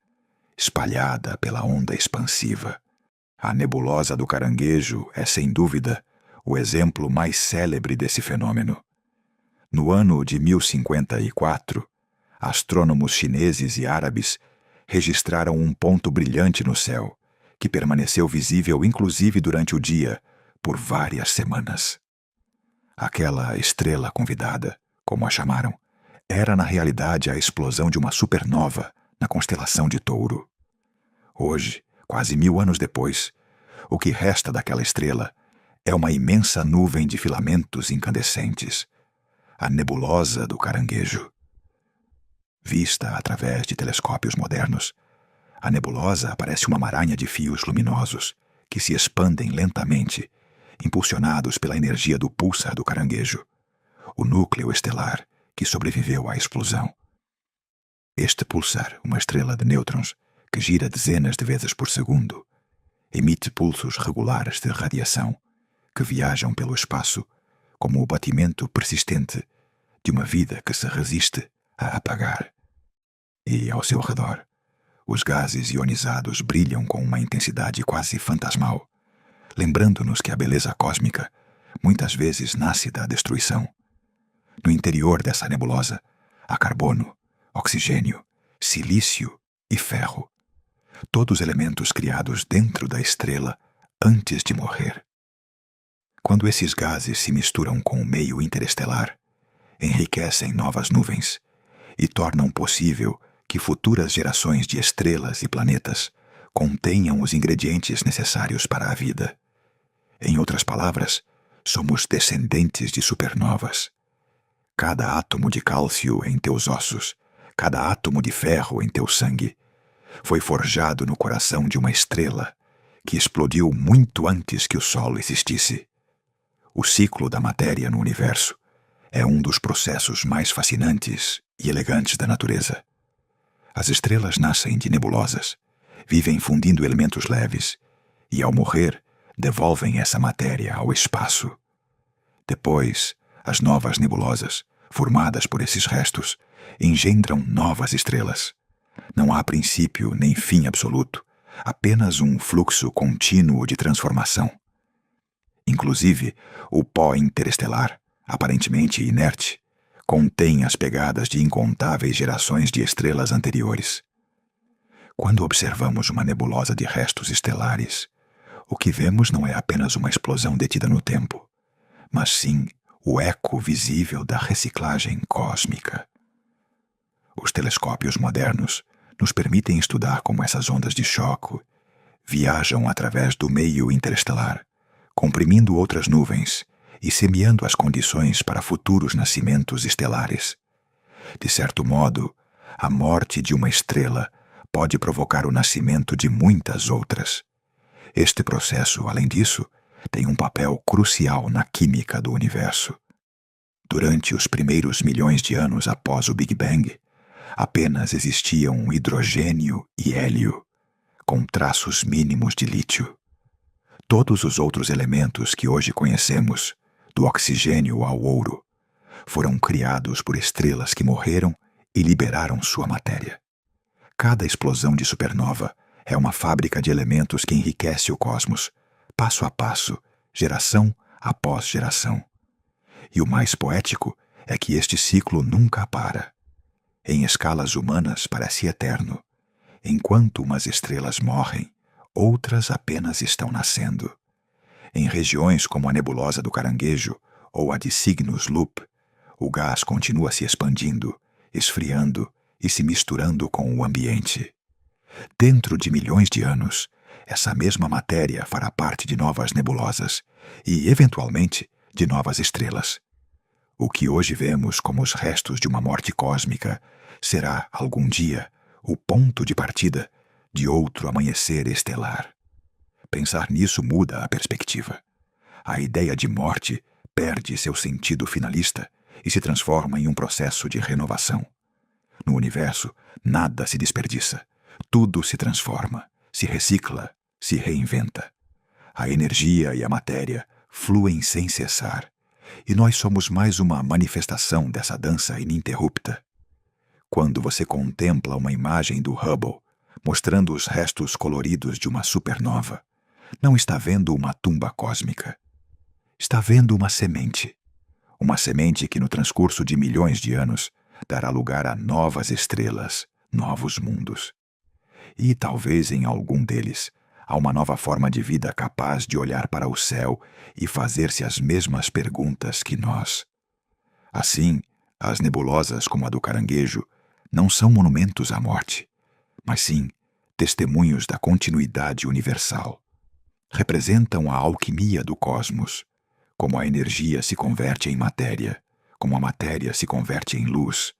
espalhada pela onda expansiva. A nebulosa do Caranguejo é, sem dúvida, o exemplo mais célebre desse fenômeno. No ano de 1054, astrônomos chineses e árabes registraram um ponto brilhante no céu, que permaneceu visível inclusive durante o dia, por várias semanas. Aquela estrela convidada, como a chamaram, era na realidade a explosão de uma supernova na constelação de Touro. Hoje, quase 1000 anos depois, o que resta daquela estrela é uma imensa nuvem de filamentos incandescentes, a nebulosa do Caranguejo. Vista através de telescópios modernos, a nebulosa parece uma maranha de fios luminosos que se expandem lentamente, impulsionados pela energia do pulsar do Caranguejo, o núcleo estelar que sobreviveu à explosão. Este pulsar, uma estrela de nêutrons que gira dezenas de vezes por segundo, emite pulsos regulares de radiação que viajam pelo espaço como o batimento persistente de uma vida que se resiste a apagar. E, ao seu redor, os gases ionizados brilham com uma intensidade quase fantasmal, lembrando-nos que a beleza cósmica muitas vezes nasce da destruição. No interior dessa nebulosa, há carbono, oxigênio, silício e ferro, todos elementos criados dentro da estrela antes de morrer. Quando esses gases se misturam com o meio interestelar, enriquecem novas nuvens e tornam possível que futuras gerações de estrelas e planetas contenham os ingredientes necessários para a vida. Em outras palavras, somos descendentes de supernovas. Cada átomo de cálcio em teus ossos, cada átomo de ferro em teu sangue, foi forjado no coração de uma estrela que explodiu muito antes que o Sol existisse. O ciclo da matéria no universo é um dos processos mais fascinantes e elegantes da natureza. As estrelas nascem de nebulosas, vivem fundindo elementos leves e, ao morrer, devolvem essa matéria ao espaço. Depois, as novas nebulosas, formadas por esses restos, engendram novas estrelas. Não há princípio nem fim absoluto, apenas um fluxo contínuo de transformação. Inclusive, o pó interestelar, aparentemente inerte, contém as pegadas de incontáveis gerações de estrelas anteriores. Quando observamos uma nebulosa de restos estelares, o que vemos não é apenas uma explosão detida no tempo, mas sim o eco visível da reciclagem cósmica. Os telescópios modernos nos permitem estudar como essas ondas de choque viajam através do meio interestelar, comprimindo outras nuvens e semeando as condições para futuros nascimentos estelares. De certo modo, a morte de uma estrela pode provocar o nascimento de muitas outras. Este processo, além disso, tem um papel crucial na química do universo. Durante os primeiros milhões de anos após o Big Bang, apenas existiam hidrogênio e hélio, com traços mínimos de lítio. Todos os outros elementos que hoje conhecemos, do oxigênio ao ouro, foram criados por estrelas que morreram e liberaram sua matéria. Cada explosão de supernova é uma fábrica de elementos que enriquece o cosmos, passo a passo, geração após geração. E o mais poético é que este ciclo nunca para. Em escalas humanas parece eterno. Enquanto umas estrelas morrem, outras apenas estão nascendo. Em regiões como a nebulosa do Caranguejo ou a de Cygnus Loop, o gás continua se expandindo, esfriando e se misturando com o ambiente. Dentro de milhões de anos, essa mesma matéria fará parte de novas nebulosas e, eventualmente, de novas estrelas. O que hoje vemos como os restos de uma morte cósmica será, algum dia, o ponto de partida de outro amanhecer estelar. Pensar nisso muda a perspectiva. A ideia de morte perde seu sentido finalista e se transforma em um processo de renovação. No universo, nada se desperdiça. Tudo se transforma, se recicla, se reinventa. A energia e a matéria fluem sem cessar, e nós somos mais uma manifestação dessa dança ininterrupta. Quando você contempla uma imagem do Hubble, mostrando os restos coloridos de uma supernova, não está vendo uma tumba cósmica. Está vendo uma semente. Uma semente que no transcurso de milhões de anos dará lugar a novas estrelas, novos mundos. E talvez em algum deles há uma nova forma de vida capaz de olhar para o céu e fazer-se as mesmas perguntas que nós. Assim, as nebulosas como a do caranguejo não são monumentos à morte, mas sim testemunhos da continuidade universal. Representam a alquimia do cosmos, como a energia se converte em matéria, como a matéria se converte em luz,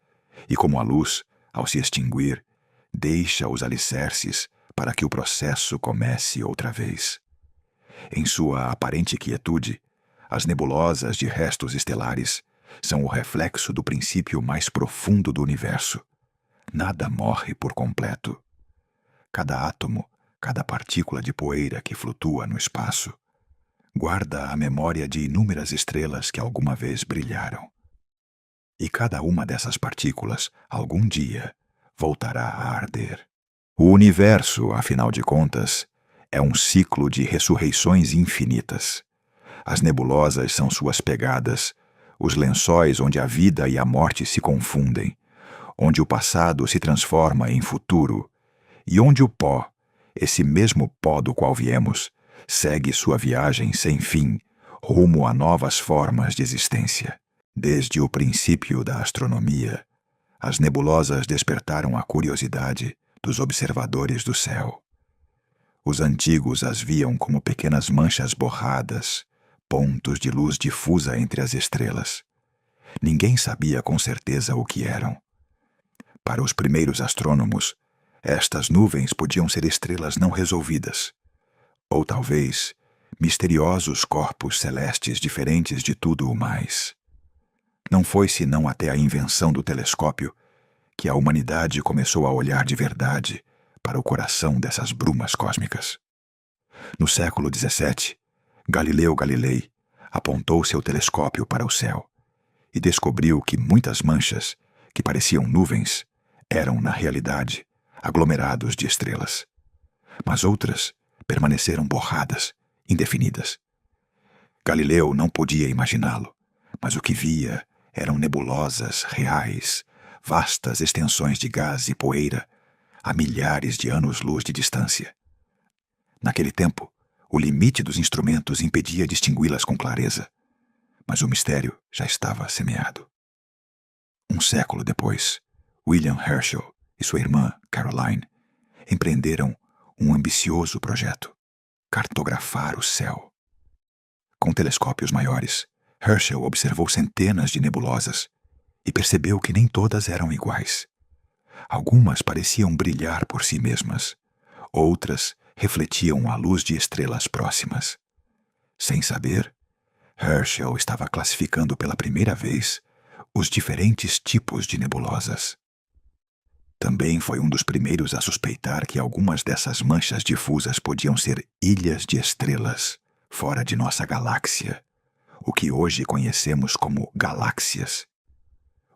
e como a luz, ao se extinguir, deixa os alicerces para que o processo comece outra vez. Em sua aparente quietude, as nebulosas de restos estelares são o reflexo do princípio mais profundo do universo. Nada morre por completo. Cada átomo, cada partícula de poeira que flutua no espaço, guarda a memória de inúmeras estrelas que alguma vez brilharam. E cada uma dessas partículas, algum dia, voltará a arder. O universo, afinal de contas, é um ciclo de ressurreições infinitas. As nebulosas são suas pegadas, os lençóis onde a vida e a morte se confundem, onde o passado se transforma em futuro, e onde o pó, esse mesmo pó do qual viemos, segue sua viagem sem fim, rumo a novas formas de existência. Desde o princípio da astronomia, as nebulosas despertaram a curiosidade dos observadores do céu. Os antigos as viam como pequenas manchas borradas, pontos de luz difusa entre as estrelas. Ninguém sabia com certeza o que eram. Para os primeiros astrônomos, estas nuvens podiam ser estrelas não resolvidas, ou talvez misteriosos corpos celestes diferentes de tudo o mais. Não foi senão até a invenção do telescópio que a humanidade começou a olhar de verdade para o coração dessas brumas cósmicas. No século XVII, Galileu Galilei apontou seu telescópio para o céu e descobriu que muitas manchas, que pareciam nuvens, eram, na realidade, aglomerados de estrelas. Mas outras permaneceram borradas, indefinidas. Galileu não podia imaginá-lo, mas o que via eram nebulosas reais, vastas extensões de gás e poeira, a milhares de anos-luz de distância. Naquele tempo, o limite dos instrumentos impedia distingui-las com clareza, mas o mistério já estava semeado. Um século depois, William Herschel e sua irmã, Caroline, empreenderam um ambicioso projeto: cartografar o céu. Com telescópios maiores, Herschel observou centenas de nebulosas e percebeu que nem todas eram iguais. Algumas pareciam brilhar por si mesmas, outras refletiam a luz de estrelas próximas. Sem saber, Herschel estava classificando pela primeira vez os diferentes tipos de nebulosas. Também foi um dos primeiros a suspeitar que algumas dessas manchas difusas podiam ser ilhas de estrelas fora de nossa galáxia, o que hoje conhecemos como galáxias.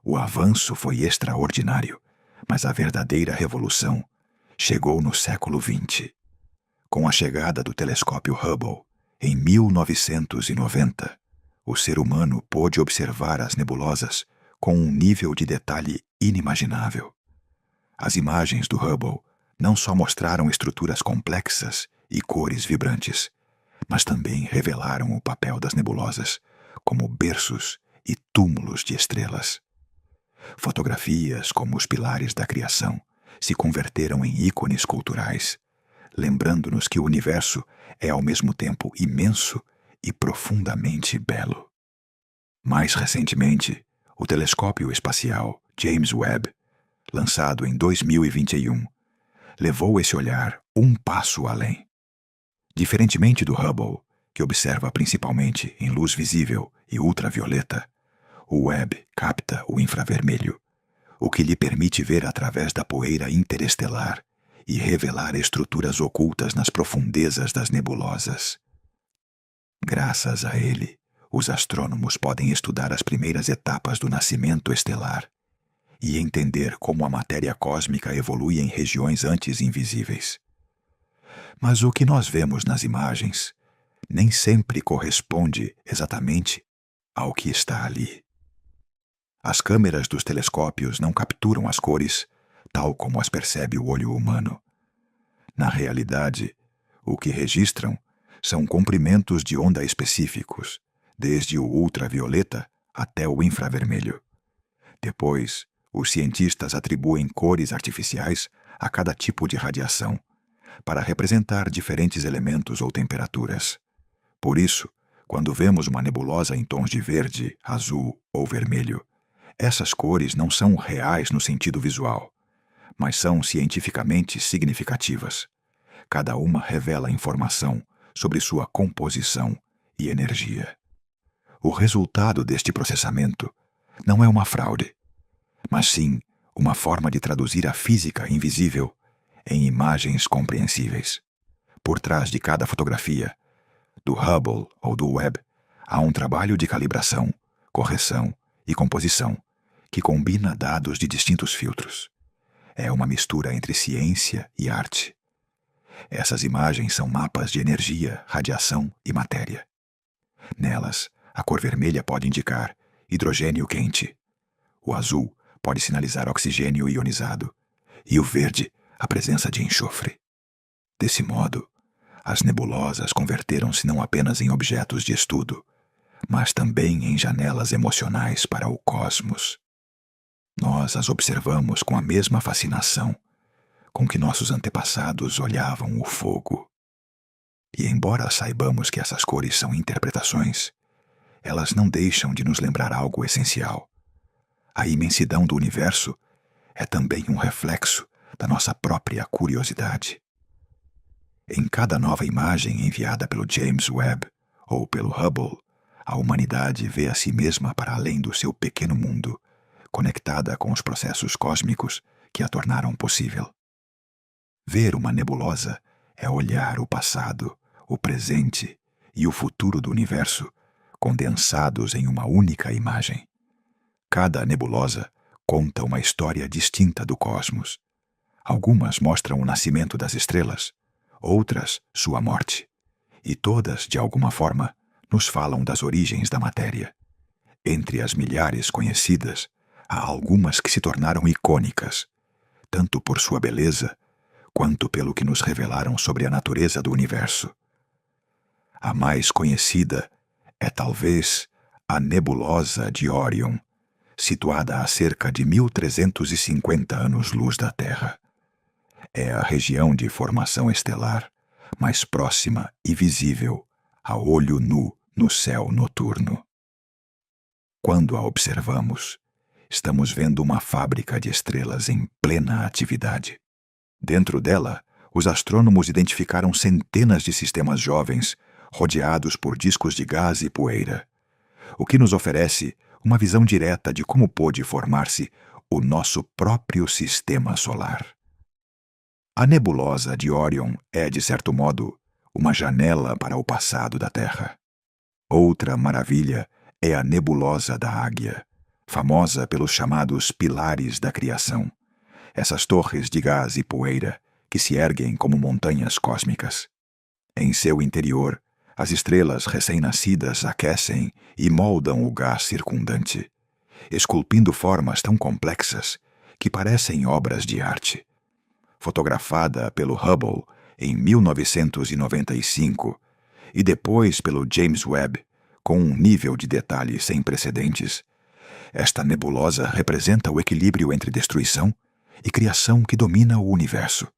O avanço foi extraordinário, mas a verdadeira revolução chegou no século XX. Com a chegada do telescópio Hubble, em 1990, o ser humano pôde observar as nebulosas com um nível de detalhe inimaginável. As imagens do Hubble não só mostraram estruturas complexas e cores vibrantes, mas também revelaram o papel das nebulosas como berços e túmulos de estrelas. Fotografias como os pilares da criação se converteram em ícones culturais, lembrando-nos que o universo é ao mesmo tempo imenso e profundamente belo. Mais recentemente, o telescópio espacial James Webb, lançado em 2021, levou esse olhar um passo além. Diferentemente do Hubble, que observa principalmente em luz visível e ultravioleta, o Webb capta o infravermelho, o que lhe permite ver através da poeira interestelar e revelar estruturas ocultas nas profundezas das nebulosas. Graças a ele, os astrônomos podem estudar as primeiras etapas do nascimento estelar e entender como a matéria cósmica evolui em regiões antes invisíveis. Mas o que nós vemos nas imagens nem sempre corresponde exatamente ao que está ali. As câmeras dos telescópios não capturam as cores tal como as percebe o olho humano. Na realidade, o que registram são comprimentos de onda específicos, desde o ultravioleta até o infravermelho. Depois, os cientistas atribuem cores artificiais a cada tipo de radiação, para representar diferentes elementos ou temperaturas. Por isso, quando vemos uma nebulosa em tons de verde, azul ou vermelho, essas cores não são reais no sentido visual, mas são cientificamente significativas. Cada uma revela informação sobre sua composição e energia. O resultado deste processamento não é uma fraude, mas sim uma forma de traduzir a física invisível em imagens compreensíveis. Por trás de cada fotografia, do Hubble ou do Webb, há um trabalho de calibração, correção e composição que combina dados de distintos filtros. É uma mistura entre ciência e arte. Essas imagens são mapas de energia, radiação e matéria. Nelas, a cor vermelha pode indicar hidrogênio quente. O azul pode sinalizar oxigênio ionizado. E o verde, a presença de enxofre. Desse modo, as nebulosas converteram-se não apenas em objetos de estudo, mas também em janelas emocionais para o cosmos. Nós as observamos com a mesma fascinação com que nossos antepassados olhavam o fogo. E embora saibamos que essas cores são interpretações, elas não deixam de nos lembrar algo essencial. A imensidão do universo é também um reflexo da nossa própria curiosidade. Em cada nova imagem enviada pelo James Webb ou pelo Hubble, a humanidade vê a si mesma para além do seu pequeno mundo, conectada com os processos cósmicos que a tornaram possível. Ver uma nebulosa é olhar o passado, o presente e o futuro do universo condensados em uma única imagem. Cada nebulosa conta uma história distinta do cosmos. Algumas mostram o nascimento das estrelas, outras sua morte, e todas, de alguma forma, nos falam das origens da matéria. Entre as milhares conhecidas, há algumas que se tornaram icônicas, tanto por sua beleza quanto pelo que nos revelaram sobre a natureza do universo. A mais conhecida é talvez a nebulosa de Órion, situada a cerca de 1.350 anos-luz da Terra. É a região de formação estelar mais próxima e visível a olho nu no céu noturno. Quando a observamos, estamos vendo uma fábrica de estrelas em plena atividade. Dentro dela, os astrônomos identificaram centenas de sistemas jovens rodeados por discos de gás e poeira, o que nos oferece uma visão direta de como pôde formar-se o nosso próprio sistema solar. A nebulosa de Órion é, de certo modo, uma janela para o passado da Terra. Outra maravilha é a nebulosa da Águia, famosa pelos chamados pilares da criação, essas torres de gás e poeira que se erguem como montanhas cósmicas. Em seu interior, as estrelas recém-nascidas aquecem e moldam o gás circundante, esculpindo formas tão complexas que parecem obras de arte. Fotografada pelo Hubble em 1995 e depois pelo James Webb com um nível de detalhe sem precedentes, esta nebulosa representa o equilíbrio entre destruição e criação que domina o universo.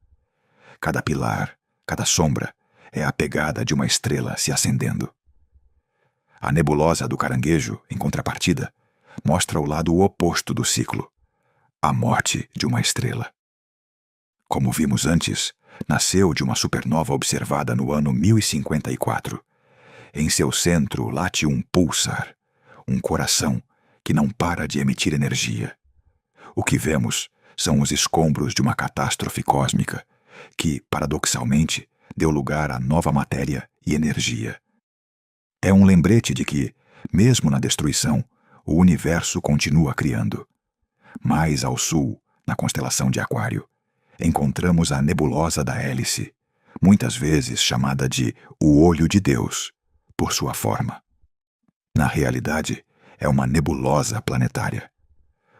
Cada pilar, cada sombra, é a pegada de uma estrela se acendendo. A nebulosa do Caranguejo, em contrapartida, mostra o lado oposto do ciclo, a morte de uma estrela. Como vimos antes, nasceu de uma supernova observada no ano 1054. Em seu centro late um pulsar, um coração que não para de emitir energia. O que vemos são os escombros de uma catástrofe cósmica que, paradoxalmente, deu lugar à nova matéria e energia. É um lembrete de que, mesmo na destruição, o universo continua criando. Mais ao sul, na constelação de Aquário, encontramos a nebulosa da Hélice, muitas vezes chamada de o Olho de Deus, por sua forma. Na realidade, é uma nebulosa planetária.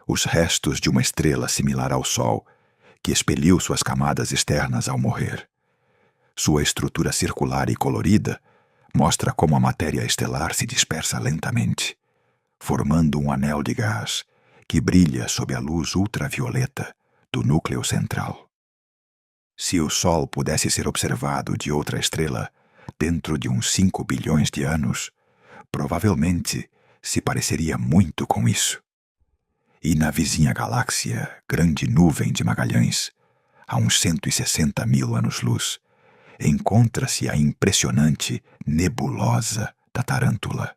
Os restos de uma estrela similar ao Sol, que expeliu suas camadas externas ao morrer. Sua estrutura circular e colorida mostra como a matéria estelar se dispersa lentamente, formando um anel de gás que brilha sob a luz ultravioleta do núcleo central. Se o Sol pudesse ser observado de outra estrela dentro de uns 5 bilhões de anos, provavelmente se pareceria muito com isso. E na vizinha galáxia, Grande Nuvem de Magalhães, a uns 160 mil anos-luz, encontra-se a impressionante nebulosa da Tarântula.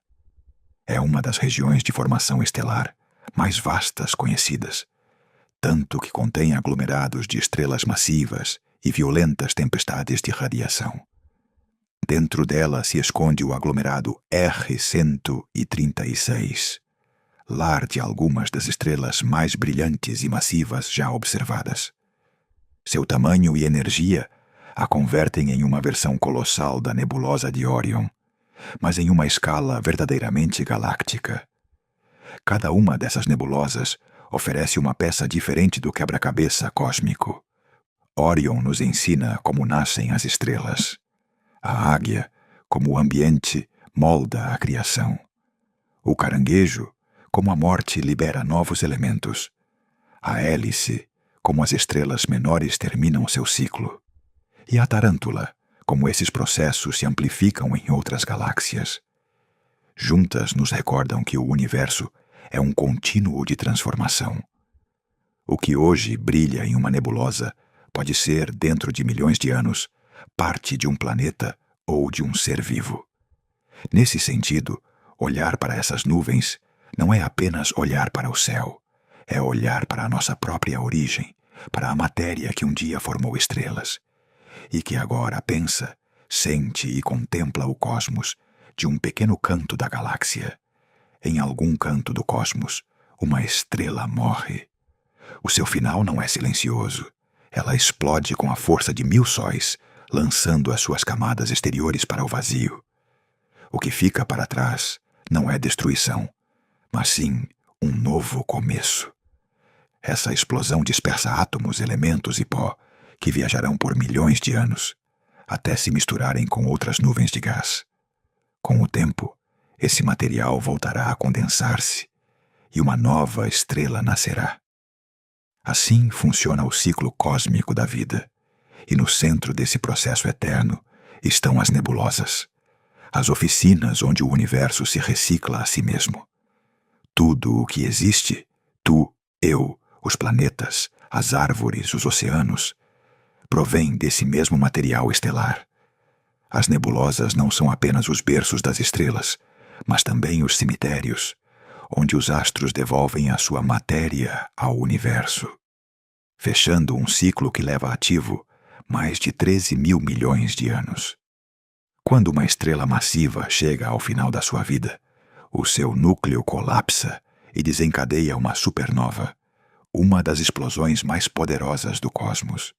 É uma das regiões de formação estelar mais vastas conhecidas, tanto que contém aglomerados de estrelas massivas e violentas tempestades de radiação. Dentro dela se esconde o aglomerado R136, lar de algumas das estrelas mais brilhantes e massivas já observadas. Seu tamanho e energia a convertem em uma versão colossal da nebulosa de Órion, mas em uma escala verdadeiramente galáctica. Cada uma dessas nebulosas oferece uma peça diferente do quebra-cabeça cósmico. Órion nos ensina como nascem as estrelas. A águia, como o ambiente, molda a criação. O caranguejo, como a morte libera novos elementos. A hélice, como as estrelas menores terminam seu ciclo. E a tarântula, como esses processos se amplificam em outras galáxias. Juntas nos recordam que o universo é um contínuo de transformação. O que hoje brilha em uma nebulosa pode ser, dentro de milhões de anos, parte de um planeta ou de um ser vivo. Nesse sentido, olhar para essas nuvens não é apenas olhar para o céu, é olhar para a nossa própria origem, para a matéria que um dia formou estrelas, e que agora pensa, sente e contempla o cosmos de um pequeno canto da galáxia. Em algum canto do cosmos, uma estrela morre. O seu final não é silencioso. Ela explode com a força de 1000 sóis, lançando as suas camadas exteriores para o vazio. O que fica para trás não é destruição, mas sim um novo começo. Essa explosão dispersa átomos, elementos e pó que viajarão por milhões de anos, até se misturarem com outras nuvens de gás. Com o tempo, esse material voltará a condensar-se e uma nova estrela nascerá. Assim funciona o ciclo cósmico da vida, e no centro desse processo eterno estão as nebulosas, as oficinas onde o universo se recicla a si mesmo. Tudo o que existe, tu, eu, os planetas, as árvores, os oceanos, provém desse mesmo material estelar. As nebulosas não são apenas os berços das estrelas, mas também os cemitérios, onde os astros devolvem a sua matéria ao universo, fechando um ciclo que leva ativo mais de 13 mil milhões de anos. Quando uma estrela massiva chega ao final da sua vida, o seu núcleo colapsa e desencadeia uma supernova, uma das explosões mais poderosas do cosmos.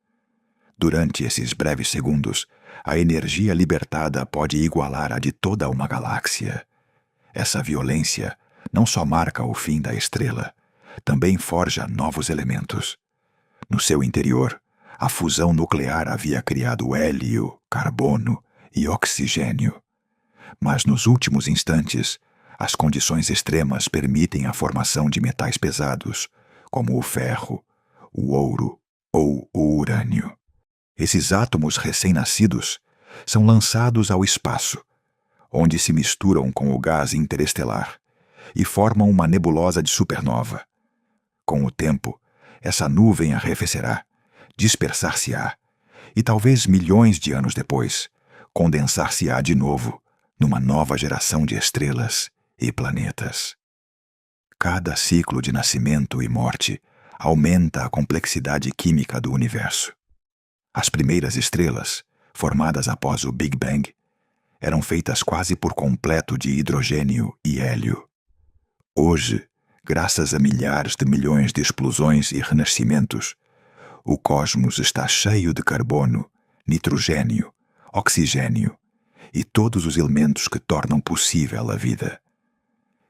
Durante esses breves segundos, a energia libertada pode igualar a de toda uma galáxia. Essa violência não só marca o fim da estrela, também forja novos elementos. No seu interior, a fusão nuclear havia criado hélio, carbono e oxigênio. Mas nos últimos instantes, as condições extremas permitem a formação de metais pesados, como o ferro, o ouro ou o urânio. Esses átomos recém-nascidos são lançados ao espaço, onde se misturam com o gás interestelar e formam uma nebulosa de supernova. Com o tempo, essa nuvem arrefecerá, dispersar-se-á e talvez milhões de anos depois, condensar-se-á de novo numa nova geração de estrelas e planetas. Cada ciclo de nascimento e morte aumenta a complexidade química do universo. As primeiras estrelas, formadas após o Big Bang, eram feitas quase por completo de hidrogênio e hélio. Hoje, graças a milhares de milhões de explosões e renascimentos, o cosmos está cheio de carbono, nitrogênio, oxigênio e todos os elementos que tornam possível a vida.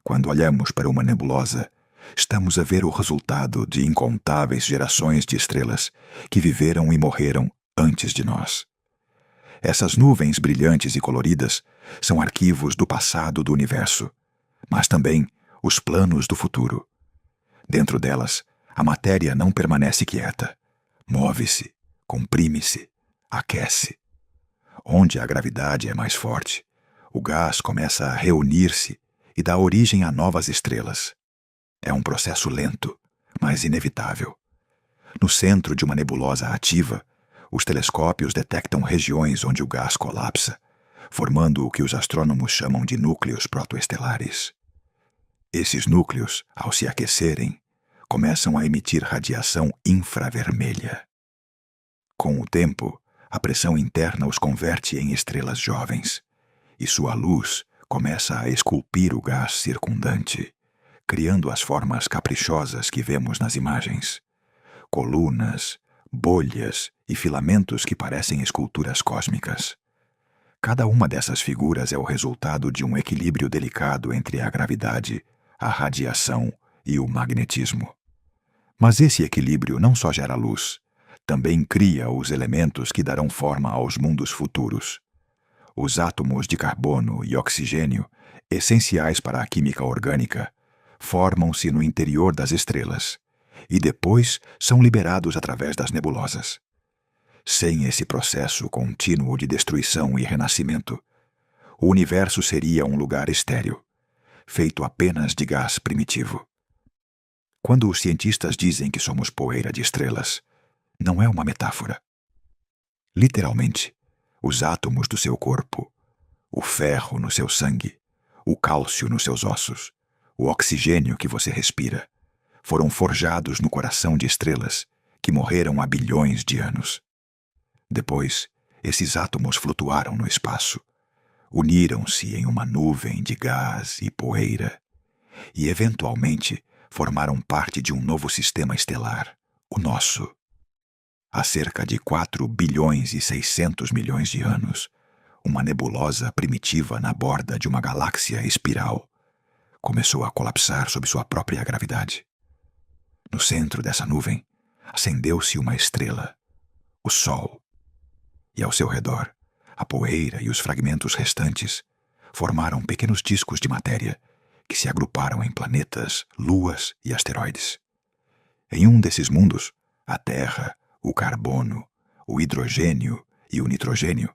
Quando olhamos para uma nebulosa, estamos a ver o resultado de incontáveis gerações de estrelas que viveram e morreram antes de nós. Essas nuvens brilhantes e coloridas são arquivos do passado do universo, mas também os planos do futuro. Dentro delas, a matéria não permanece quieta. Move-se, comprime-se, aquece. Onde a gravidade é mais forte, o gás começa a reunir-se e dá origem a novas estrelas. É um processo lento, mas inevitável. No centro de uma nebulosa ativa, os telescópios detectam regiões onde o gás colapsa, formando o que os astrônomos chamam de núcleos protoestelares. Esses núcleos, ao se aquecerem, começam a emitir radiação infravermelha. Com o tempo, a pressão interna os converte em estrelas jovens, e sua luz começa a esculpir o gás circundante, criando as formas caprichosas que vemos nas imagens. Colunas, bolhas e filamentos que parecem esculturas cósmicas. Cada uma dessas figuras é o resultado de um equilíbrio delicado entre a gravidade, a radiação e o magnetismo. Mas esse equilíbrio não só gera luz, também cria os elementos que darão forma aos mundos futuros. Os átomos de carbono e oxigênio, essenciais para a química orgânica, formam-se no interior das estrelas e depois são liberados através das nebulosas. Sem esse processo contínuo de destruição e renascimento, o universo seria um lugar estéril, feito apenas de gás primitivo. Quando os cientistas dizem que somos poeira de estrelas, não é uma metáfora. Literalmente, os átomos do seu corpo, o ferro no seu sangue, o cálcio nos seus ossos, o oxigênio que você respira, foram forjados no coração de estrelas que morreram há bilhões de anos. Depois, esses átomos flutuaram no espaço, uniram-se em uma nuvem de gás e poeira e, eventualmente, formaram parte de um novo sistema estelar, o nosso. Há cerca de 4 bilhões e 600 milhões de anos, uma nebulosa primitiva na borda de uma galáxia espiral começou a colapsar sob sua própria gravidade. No centro dessa nuvem, acendeu-se uma estrela, o Sol, e ao seu redor, a poeira e os fragmentos restantes formaram pequenos discos de matéria que se agruparam em planetas, luas e asteroides. Em um desses mundos, a Terra, o carbono, o hidrogênio e o nitrogênio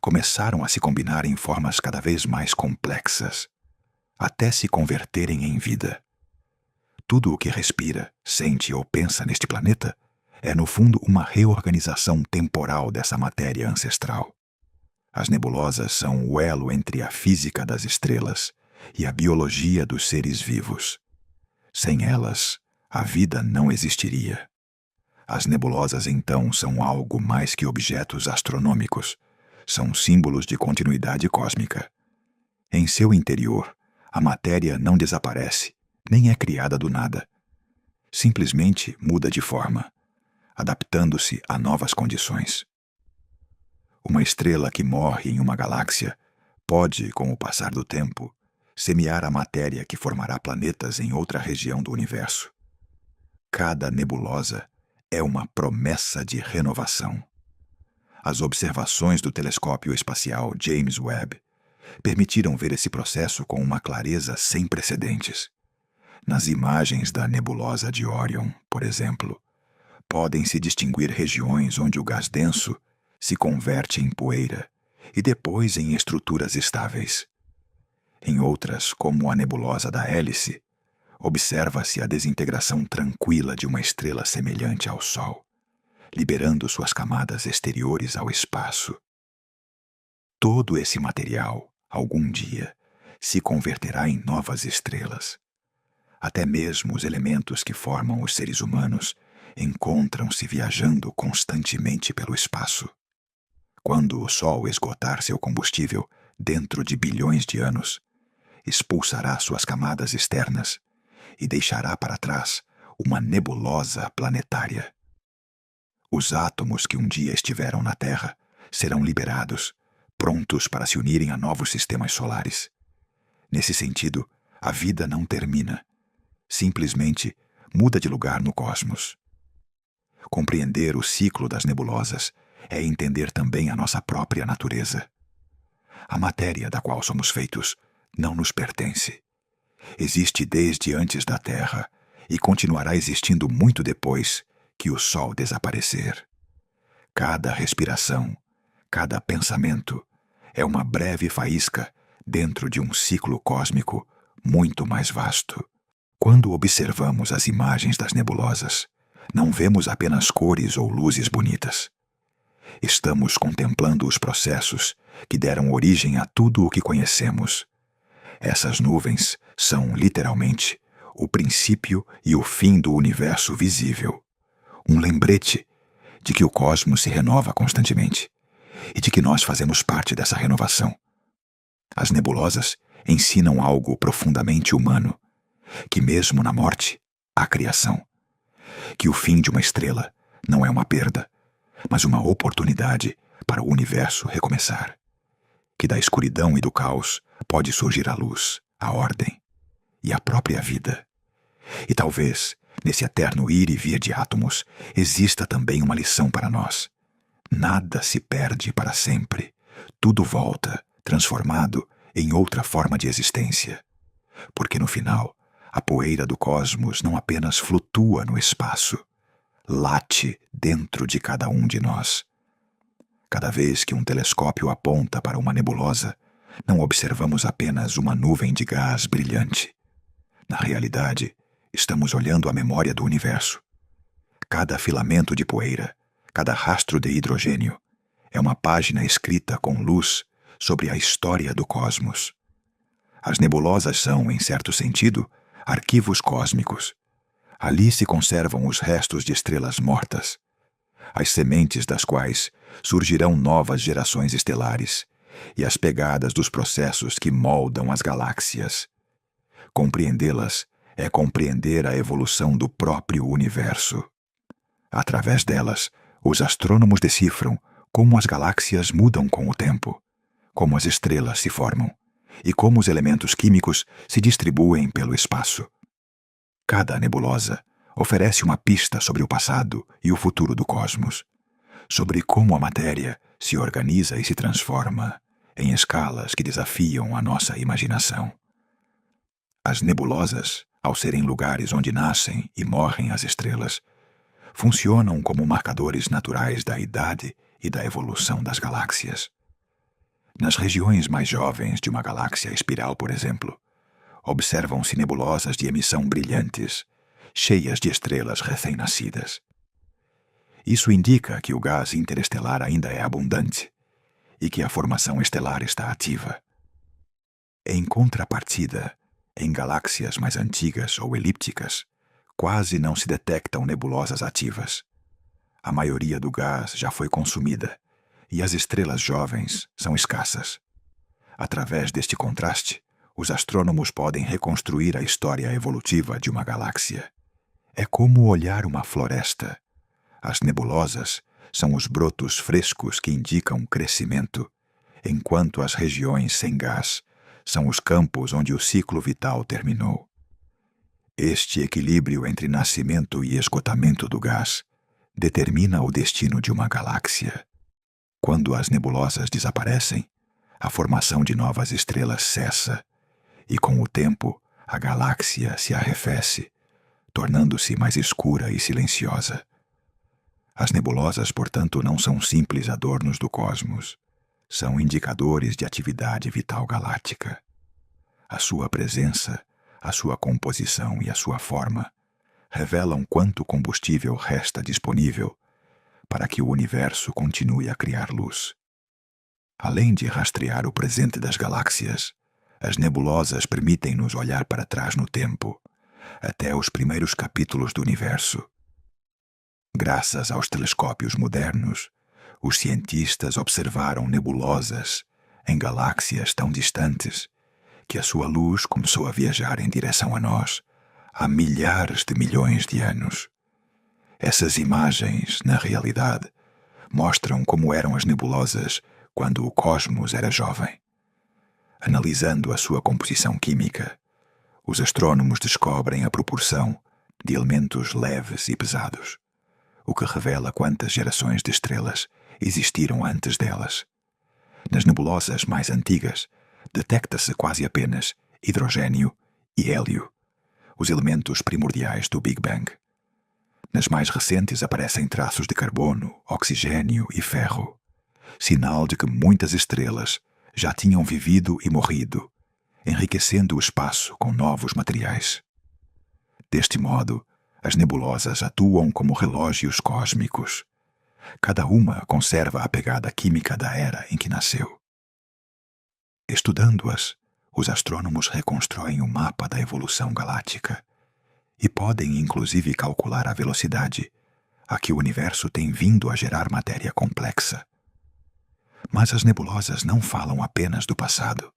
começaram a se combinar em formas cada vez mais complexas, até se converterem em vida. Tudo o que respira, sente ou pensa neste planeta é, no fundo, uma reorganização temporal dessa matéria ancestral. As nebulosas são o elo entre a física das estrelas e a biologia dos seres vivos. Sem elas, a vida não existiria. As nebulosas, então, são algo mais que objetos astronômicos. São símbolos de continuidade cósmica. Em seu interior, a matéria não desaparece, nem é criada do nada. Simplesmente muda de forma, adaptando-se a novas condições. Uma estrela que morre em uma galáxia pode, com o passar do tempo, semear a matéria que formará planetas em outra região do universo. Cada nebulosa é uma promessa de renovação. As observações do telescópio espacial James Webb permitiram ver esse processo com uma clareza sem precedentes. Nas imagens da nebulosa de Órion, por exemplo, podem-se distinguir regiões onde o gás denso se converte em poeira e depois em estruturas estáveis. Em outras, como a nebulosa da Hélice, observa-se a desintegração tranquila de uma estrela semelhante ao Sol, liberando suas camadas exteriores ao espaço. Todo esse material, algum dia, se converterá em novas estrelas. Até mesmo os elementos que formam os seres humanos encontram-se viajando constantemente pelo espaço. Quando o Sol esgotar seu combustível, dentro de bilhões de anos, expulsará suas camadas externas e deixará para trás uma nebulosa planetária. Os átomos que um dia estiveram na Terra serão liberados, prontos para se unirem a novos sistemas solares. Nesse sentido, a vida não termina. Simplesmente muda de lugar no cosmos. Compreender o ciclo das nebulosas é entender também a nossa própria natureza. A matéria da qual somos feitos não nos pertence. Existe desde antes da Terra e continuará existindo muito depois que o Sol desaparecer. Cada respiração, cada pensamento é uma breve faísca dentro de um ciclo cósmico muito mais vasto. Quando observamos as imagens das nebulosas, não vemos apenas cores ou luzes bonitas. Estamos contemplando os processos que deram origem a tudo o que conhecemos. Essas nuvens são, literalmente, o princípio e o fim do universo visível. Um lembrete de que o cosmos se renova constantemente e de que nós fazemos parte dessa renovação. As nebulosas ensinam algo profundamente humano, que mesmo na morte há criação, que o fim de uma estrela não é uma perda, mas uma oportunidade para o universo recomeçar, que da escuridão e do caos pode surgir a luz, a ordem e a própria vida. E talvez, nesse eterno ir e vir de átomos, exista também uma lição para nós. Nada se perde para sempre. Tudo volta, transformado em outra forma de existência. Porque no final, a poeira do cosmos não apenas flutua no espaço, late dentro de cada um de nós. Cada vez que um telescópio aponta para uma nebulosa, não observamos apenas uma nuvem de gás brilhante. Na realidade, estamos olhando a memória do universo. Cada filamento de poeira, cada rastro de hidrogênio, é uma página escrita com luz sobre a história do cosmos. As nebulosas são, em certo sentido, arquivos cósmicos. Ali se conservam os restos de estrelas mortas, as sementes das quais surgirão novas gerações estelares e as pegadas dos processos que moldam as galáxias. Compreendê-las é compreender a evolução do próprio universo. Através delas, os astrônomos decifram como as galáxias mudam com o tempo, como as estrelas se formam e como os elementos químicos se distribuem pelo espaço. Cada nebulosa oferece uma pista sobre o passado e o futuro do cosmos, sobre como a matéria se organiza e se transforma em escalas que desafiam a nossa imaginação. As nebulosas, ao serem lugares onde nascem e morrem as estrelas, funcionam como marcadores naturais da idade e da evolução das galáxias. Nas regiões mais jovens de uma galáxia espiral, por exemplo, observam-se nebulosas de emissão brilhantes, cheias de estrelas recém-nascidas. Isso indica que o gás interestelar ainda é abundante e que a formação estelar está ativa. Em contrapartida, em galáxias mais antigas ou elípticas, quase não se detectam nebulosas ativas. A maioria do gás já foi consumida e as estrelas jovens são escassas. Através deste contraste, os astrônomos podem reconstruir a história evolutiva de uma galáxia. É como olhar uma floresta. As nebulosas são os brotos frescos que indicam crescimento, enquanto as regiões sem gás são os campos onde o ciclo vital terminou. Este equilíbrio entre nascimento e esgotamento do gás determina o destino de uma galáxia. Quando as nebulosas desaparecem, a formação de novas estrelas cessa, e com o tempo a galáxia se arrefece, tornando-se mais escura e silenciosa. As nebulosas, portanto, não são simples adornos do cosmos. São indicadores de atividade vital galáctica. A sua presença, a sua composição e a sua forma revelam quanto combustível resta disponível para que o universo continue a criar luz. Além de rastrear o presente das galáxias, as nebulosas permitem-nos olhar para trás no tempo, até os primeiros capítulos do universo. Graças aos telescópios modernos, os cientistas observaram nebulosas em galáxias tão distantes que a sua luz começou a viajar em direção a nós há milhares de milhões de anos. Essas imagens, na realidade, mostram como eram as nebulosas quando o cosmos era jovem. Analisando a sua composição química, os astrônomos descobrem a proporção de elementos leves e pesados, o que revela quantas gerações de estrelas existiram antes delas. Nas nebulosas mais antigas, detecta-se quase apenas hidrogênio e hélio, os elementos primordiais do Big Bang. Nas mais recentes aparecem traços de carbono, oxigênio e ferro, sinal de que muitas estrelas já tinham vivido e morrido, enriquecendo o espaço com novos materiais. Deste modo, as nebulosas atuam como relógios cósmicos. Cada uma conserva a pegada química da era em que nasceu. Estudando-as, os astrônomos reconstruem o mapa da evolução galáctica e podem inclusive calcular a velocidade a que o universo tem vindo a gerar matéria complexa. Mas as nebulosas não falam apenas do passado.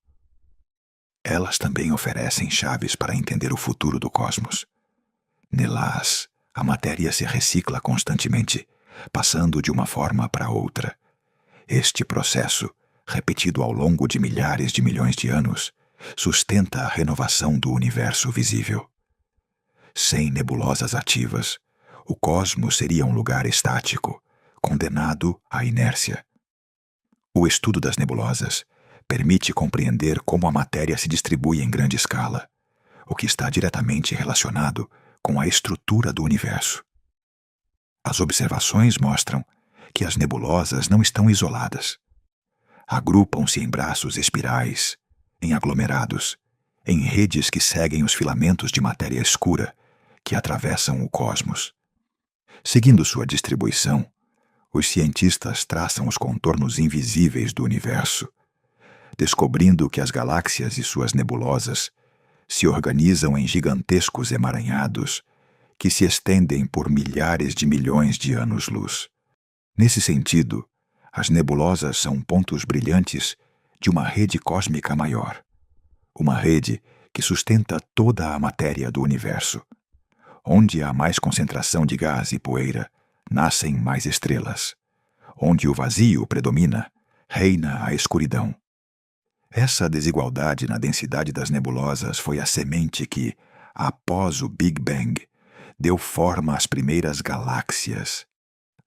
Elas também oferecem chaves para entender o futuro do cosmos. Nelas, a matéria se recicla constantemente, passando de uma forma para outra. Este processo, repetido ao longo de milhares de milhões de anos, sustenta a renovação do universo visível. Sem nebulosas ativas, o cosmos seria um lugar estático, condenado à inércia. O estudo das nebulosas permite compreender como a matéria se distribui em grande escala, o que está diretamente relacionado com a estrutura do universo. As observações mostram que as nebulosas não estão isoladas. Agrupam-se em braços espirais, em aglomerados, em redes que seguem os filamentos de matéria escura que atravessam o cosmos. Seguindo sua distribuição, os cientistas traçam os contornos invisíveis do universo, descobrindo que as galáxias e suas nebulosas se organizam em gigantescos emaranhados que se estendem por milhares de milhões de anos-luz. Nesse sentido, as nebulosas são pontos brilhantes de uma rede cósmica maior, uma rede que sustenta toda a matéria do universo. Onde há mais concentração de gás e poeira, nascem mais estrelas. Onde o vazio predomina, reina a escuridão. Essa desigualdade na densidade das nebulosas foi a semente que, após o Big Bang, deu forma às primeiras galáxias.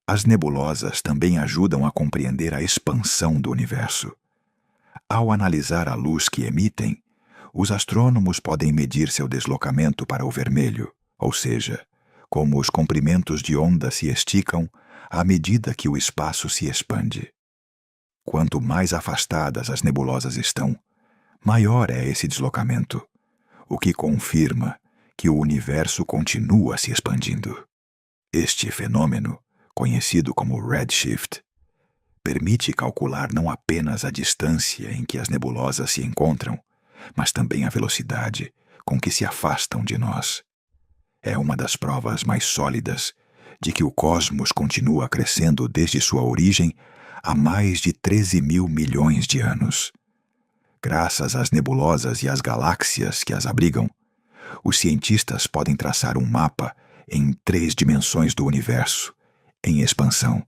As nebulosas também ajudam a compreender a expansão do universo. Ao analisar a luz que emitem, os astrônomos podem medir seu deslocamento para o vermelho, ou seja, como os comprimentos de onda se esticam à medida que o espaço se expande. Quanto mais afastadas as nebulosas estão, maior é esse deslocamento, o que confirma que o universo continua se expandindo. Este fenômeno, conhecido como redshift, permite calcular não apenas a distância em que as nebulosas se encontram, mas também a velocidade com que se afastam de nós. É uma das provas mais sólidas de que o cosmos continua crescendo desde sua origem há mais de 13 mil milhões de anos. Graças às nebulosas e às galáxias que as abrigam, os cientistas podem traçar um mapa em 3 dimensões do universo, em expansão.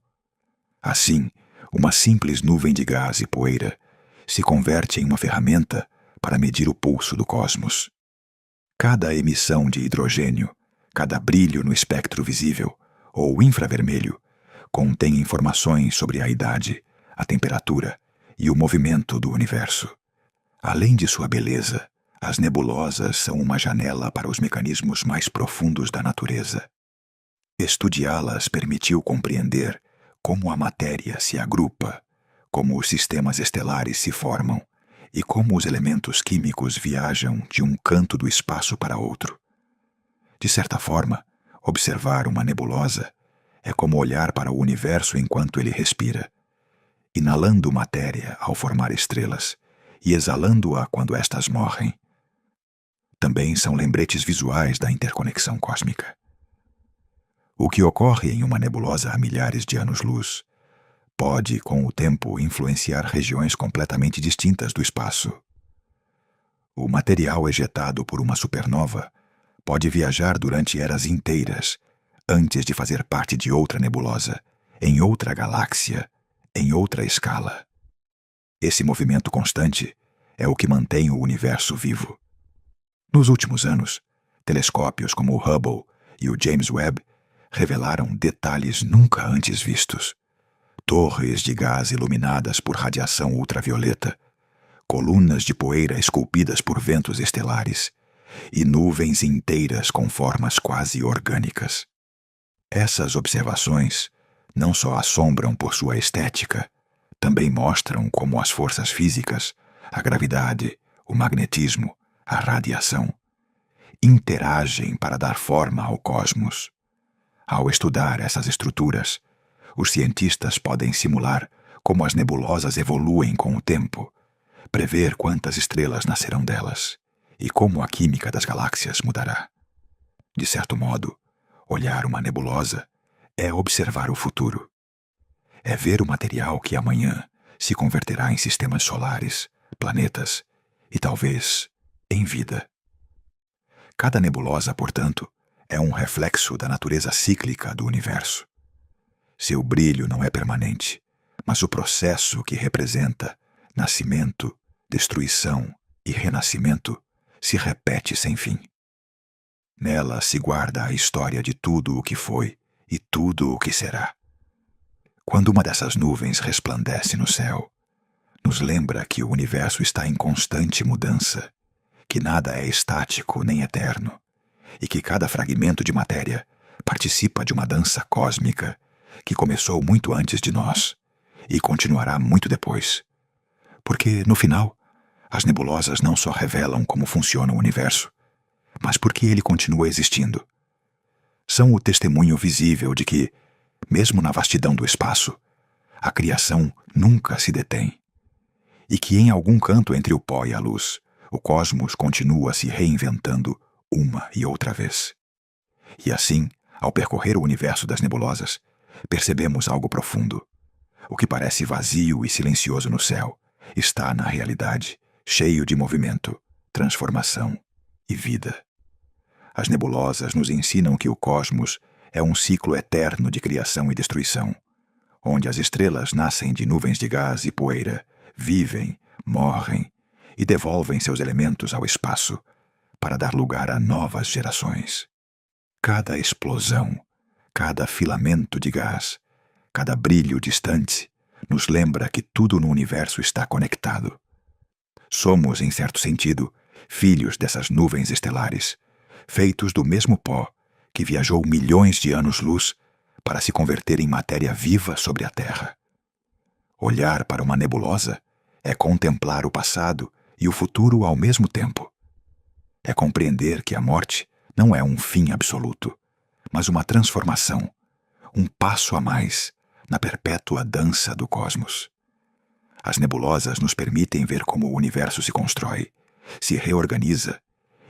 Assim, uma simples nuvem de gás e poeira se converte em uma ferramenta para medir o pulso do cosmos. Cada emissão de hidrogênio, cada brilho no espectro visível, ou infravermelho, contém informações sobre a idade, a temperatura e o movimento do universo. Além de sua beleza, as nebulosas são uma janela para os mecanismos mais profundos da natureza. Estudá-las permitiu compreender como a matéria se agrupa, como os sistemas estelares se formam e como os elementos químicos viajam de um canto do espaço para outro. De certa forma, observar uma nebulosa é como olhar para o universo enquanto ele respira, inalando matéria ao formar estrelas e exalando-a quando estas morrem. Também são lembretes visuais da interconexão cósmica. O que ocorre em uma nebulosa há milhares de anos-luz pode, com o tempo, influenciar regiões completamente distintas do espaço. O material ejetado por uma supernova pode viajar durante eras inteiras, antes de fazer parte de outra nebulosa, em outra galáxia, em outra escala. Esse movimento constante é o que mantém o universo vivo. Nos últimos anos, telescópios como o Hubble e o James Webb revelaram detalhes nunca antes vistos. Torres de gás iluminadas por radiação ultravioleta, colunas de poeira esculpidas por ventos estelares e nuvens inteiras com formas quase orgânicas. Essas observações não só assombram por sua estética, também mostram como as forças físicas, a gravidade, o magnetismo, a radiação, interagem para dar forma ao cosmos. Ao estudar essas estruturas, os cientistas podem simular como as nebulosas evoluem com o tempo, prever quantas estrelas nascerão delas e como a química das galáxias mudará. De certo modo, olhar uma nebulosa é observar o futuro. É ver o material que amanhã se converterá em sistemas solares, planetas e talvez em vida. Cada nebulosa, portanto, é um reflexo da natureza cíclica do universo. Seu brilho não é permanente, mas o processo que representa nascimento, destruição e renascimento se repete sem fim. Nela se guarda a história de tudo o que foi e tudo o que será. Quando uma dessas nuvens resplandece no céu, nos lembra que o universo está em constante mudança, que nada é estático nem eterno, e que cada fragmento de matéria participa de uma dança cósmica que começou muito antes de nós e continuará muito depois. Porque, no final, as nebulosas não só revelam como funciona o universo, mas porque ele continua existindo. São o testemunho visível de que, mesmo na vastidão do espaço, a criação nunca se detém, e que em algum canto entre o pó e a luz, o cosmos continua se reinventando uma e outra vez. E assim, ao percorrer o universo das nebulosas, percebemos algo profundo. O que parece vazio e silencioso no céu está, na realidade, cheio de movimento, transformação e vida. As nebulosas nos ensinam que o cosmos é um ciclo eterno de criação e destruição, onde as estrelas nascem de nuvens de gás e poeira, vivem, morrem e devolvem seus elementos ao espaço para dar lugar a novas gerações. Cada explosão, cada filamento de gás, cada brilho distante nos lembra que tudo no universo está conectado. Somos, em certo sentido, filhos dessas nuvens estelares, feitos do mesmo pó que viajou milhões de anos-luz para se converter em matéria viva sobre a Terra. Olhar para uma nebulosa é contemplar o passado e o futuro ao mesmo tempo. É compreender que a morte não é um fim absoluto, mas uma transformação, um passo a mais na perpétua dança do cosmos. As nebulosas nos permitem ver como o universo se constrói, se reorganiza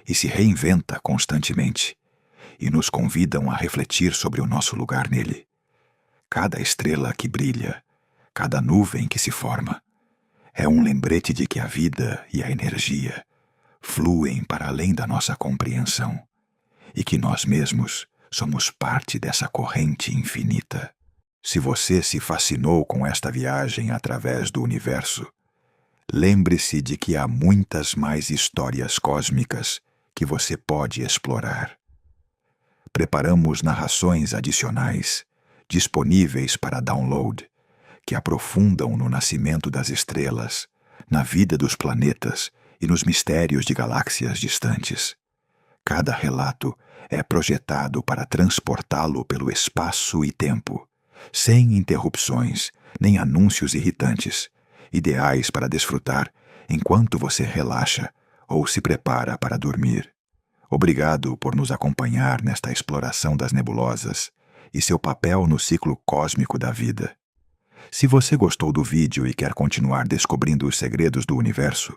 e se reinventa constantemente, e nos convidam a refletir sobre o nosso lugar nele. Cada estrela que brilha, cada nuvem que se forma, é um lembrete de que a vida e a energia fluem para além da nossa compreensão, e que nós mesmos somos parte dessa corrente infinita. Se você se fascinou com esta viagem através do universo, lembre-se de que há muitas mais histórias cósmicas que você pode explorar. Preparamos narrações adicionais, disponíveis para download, que aprofundam no nascimento das estrelas, na vida dos planetas e nos mistérios de galáxias distantes. Cada relato é projetado para transportá-lo pelo espaço e tempo, sem interrupções nem anúncios irritantes, ideais para desfrutar enquanto você relaxa ou se prepara para dormir. Obrigado por nos acompanhar nesta exploração das nebulosas e seu papel no ciclo cósmico da vida. Se você gostou do vídeo e quer continuar descobrindo os segredos do universo,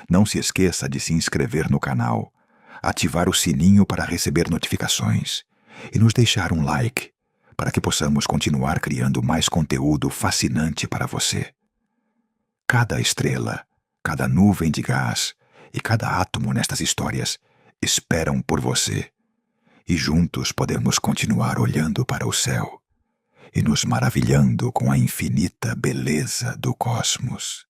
não se esqueça de se inscrever no canal, ativar o sininho para receber notificações e nos deixar um like, para que possamos continuar criando mais conteúdo fascinante para você. Cada estrela, cada nuvem de gás e cada átomo nestas histórias esperam por você. E juntos podemos continuar olhando para o céu e nos maravilhando com a infinita beleza do cosmos.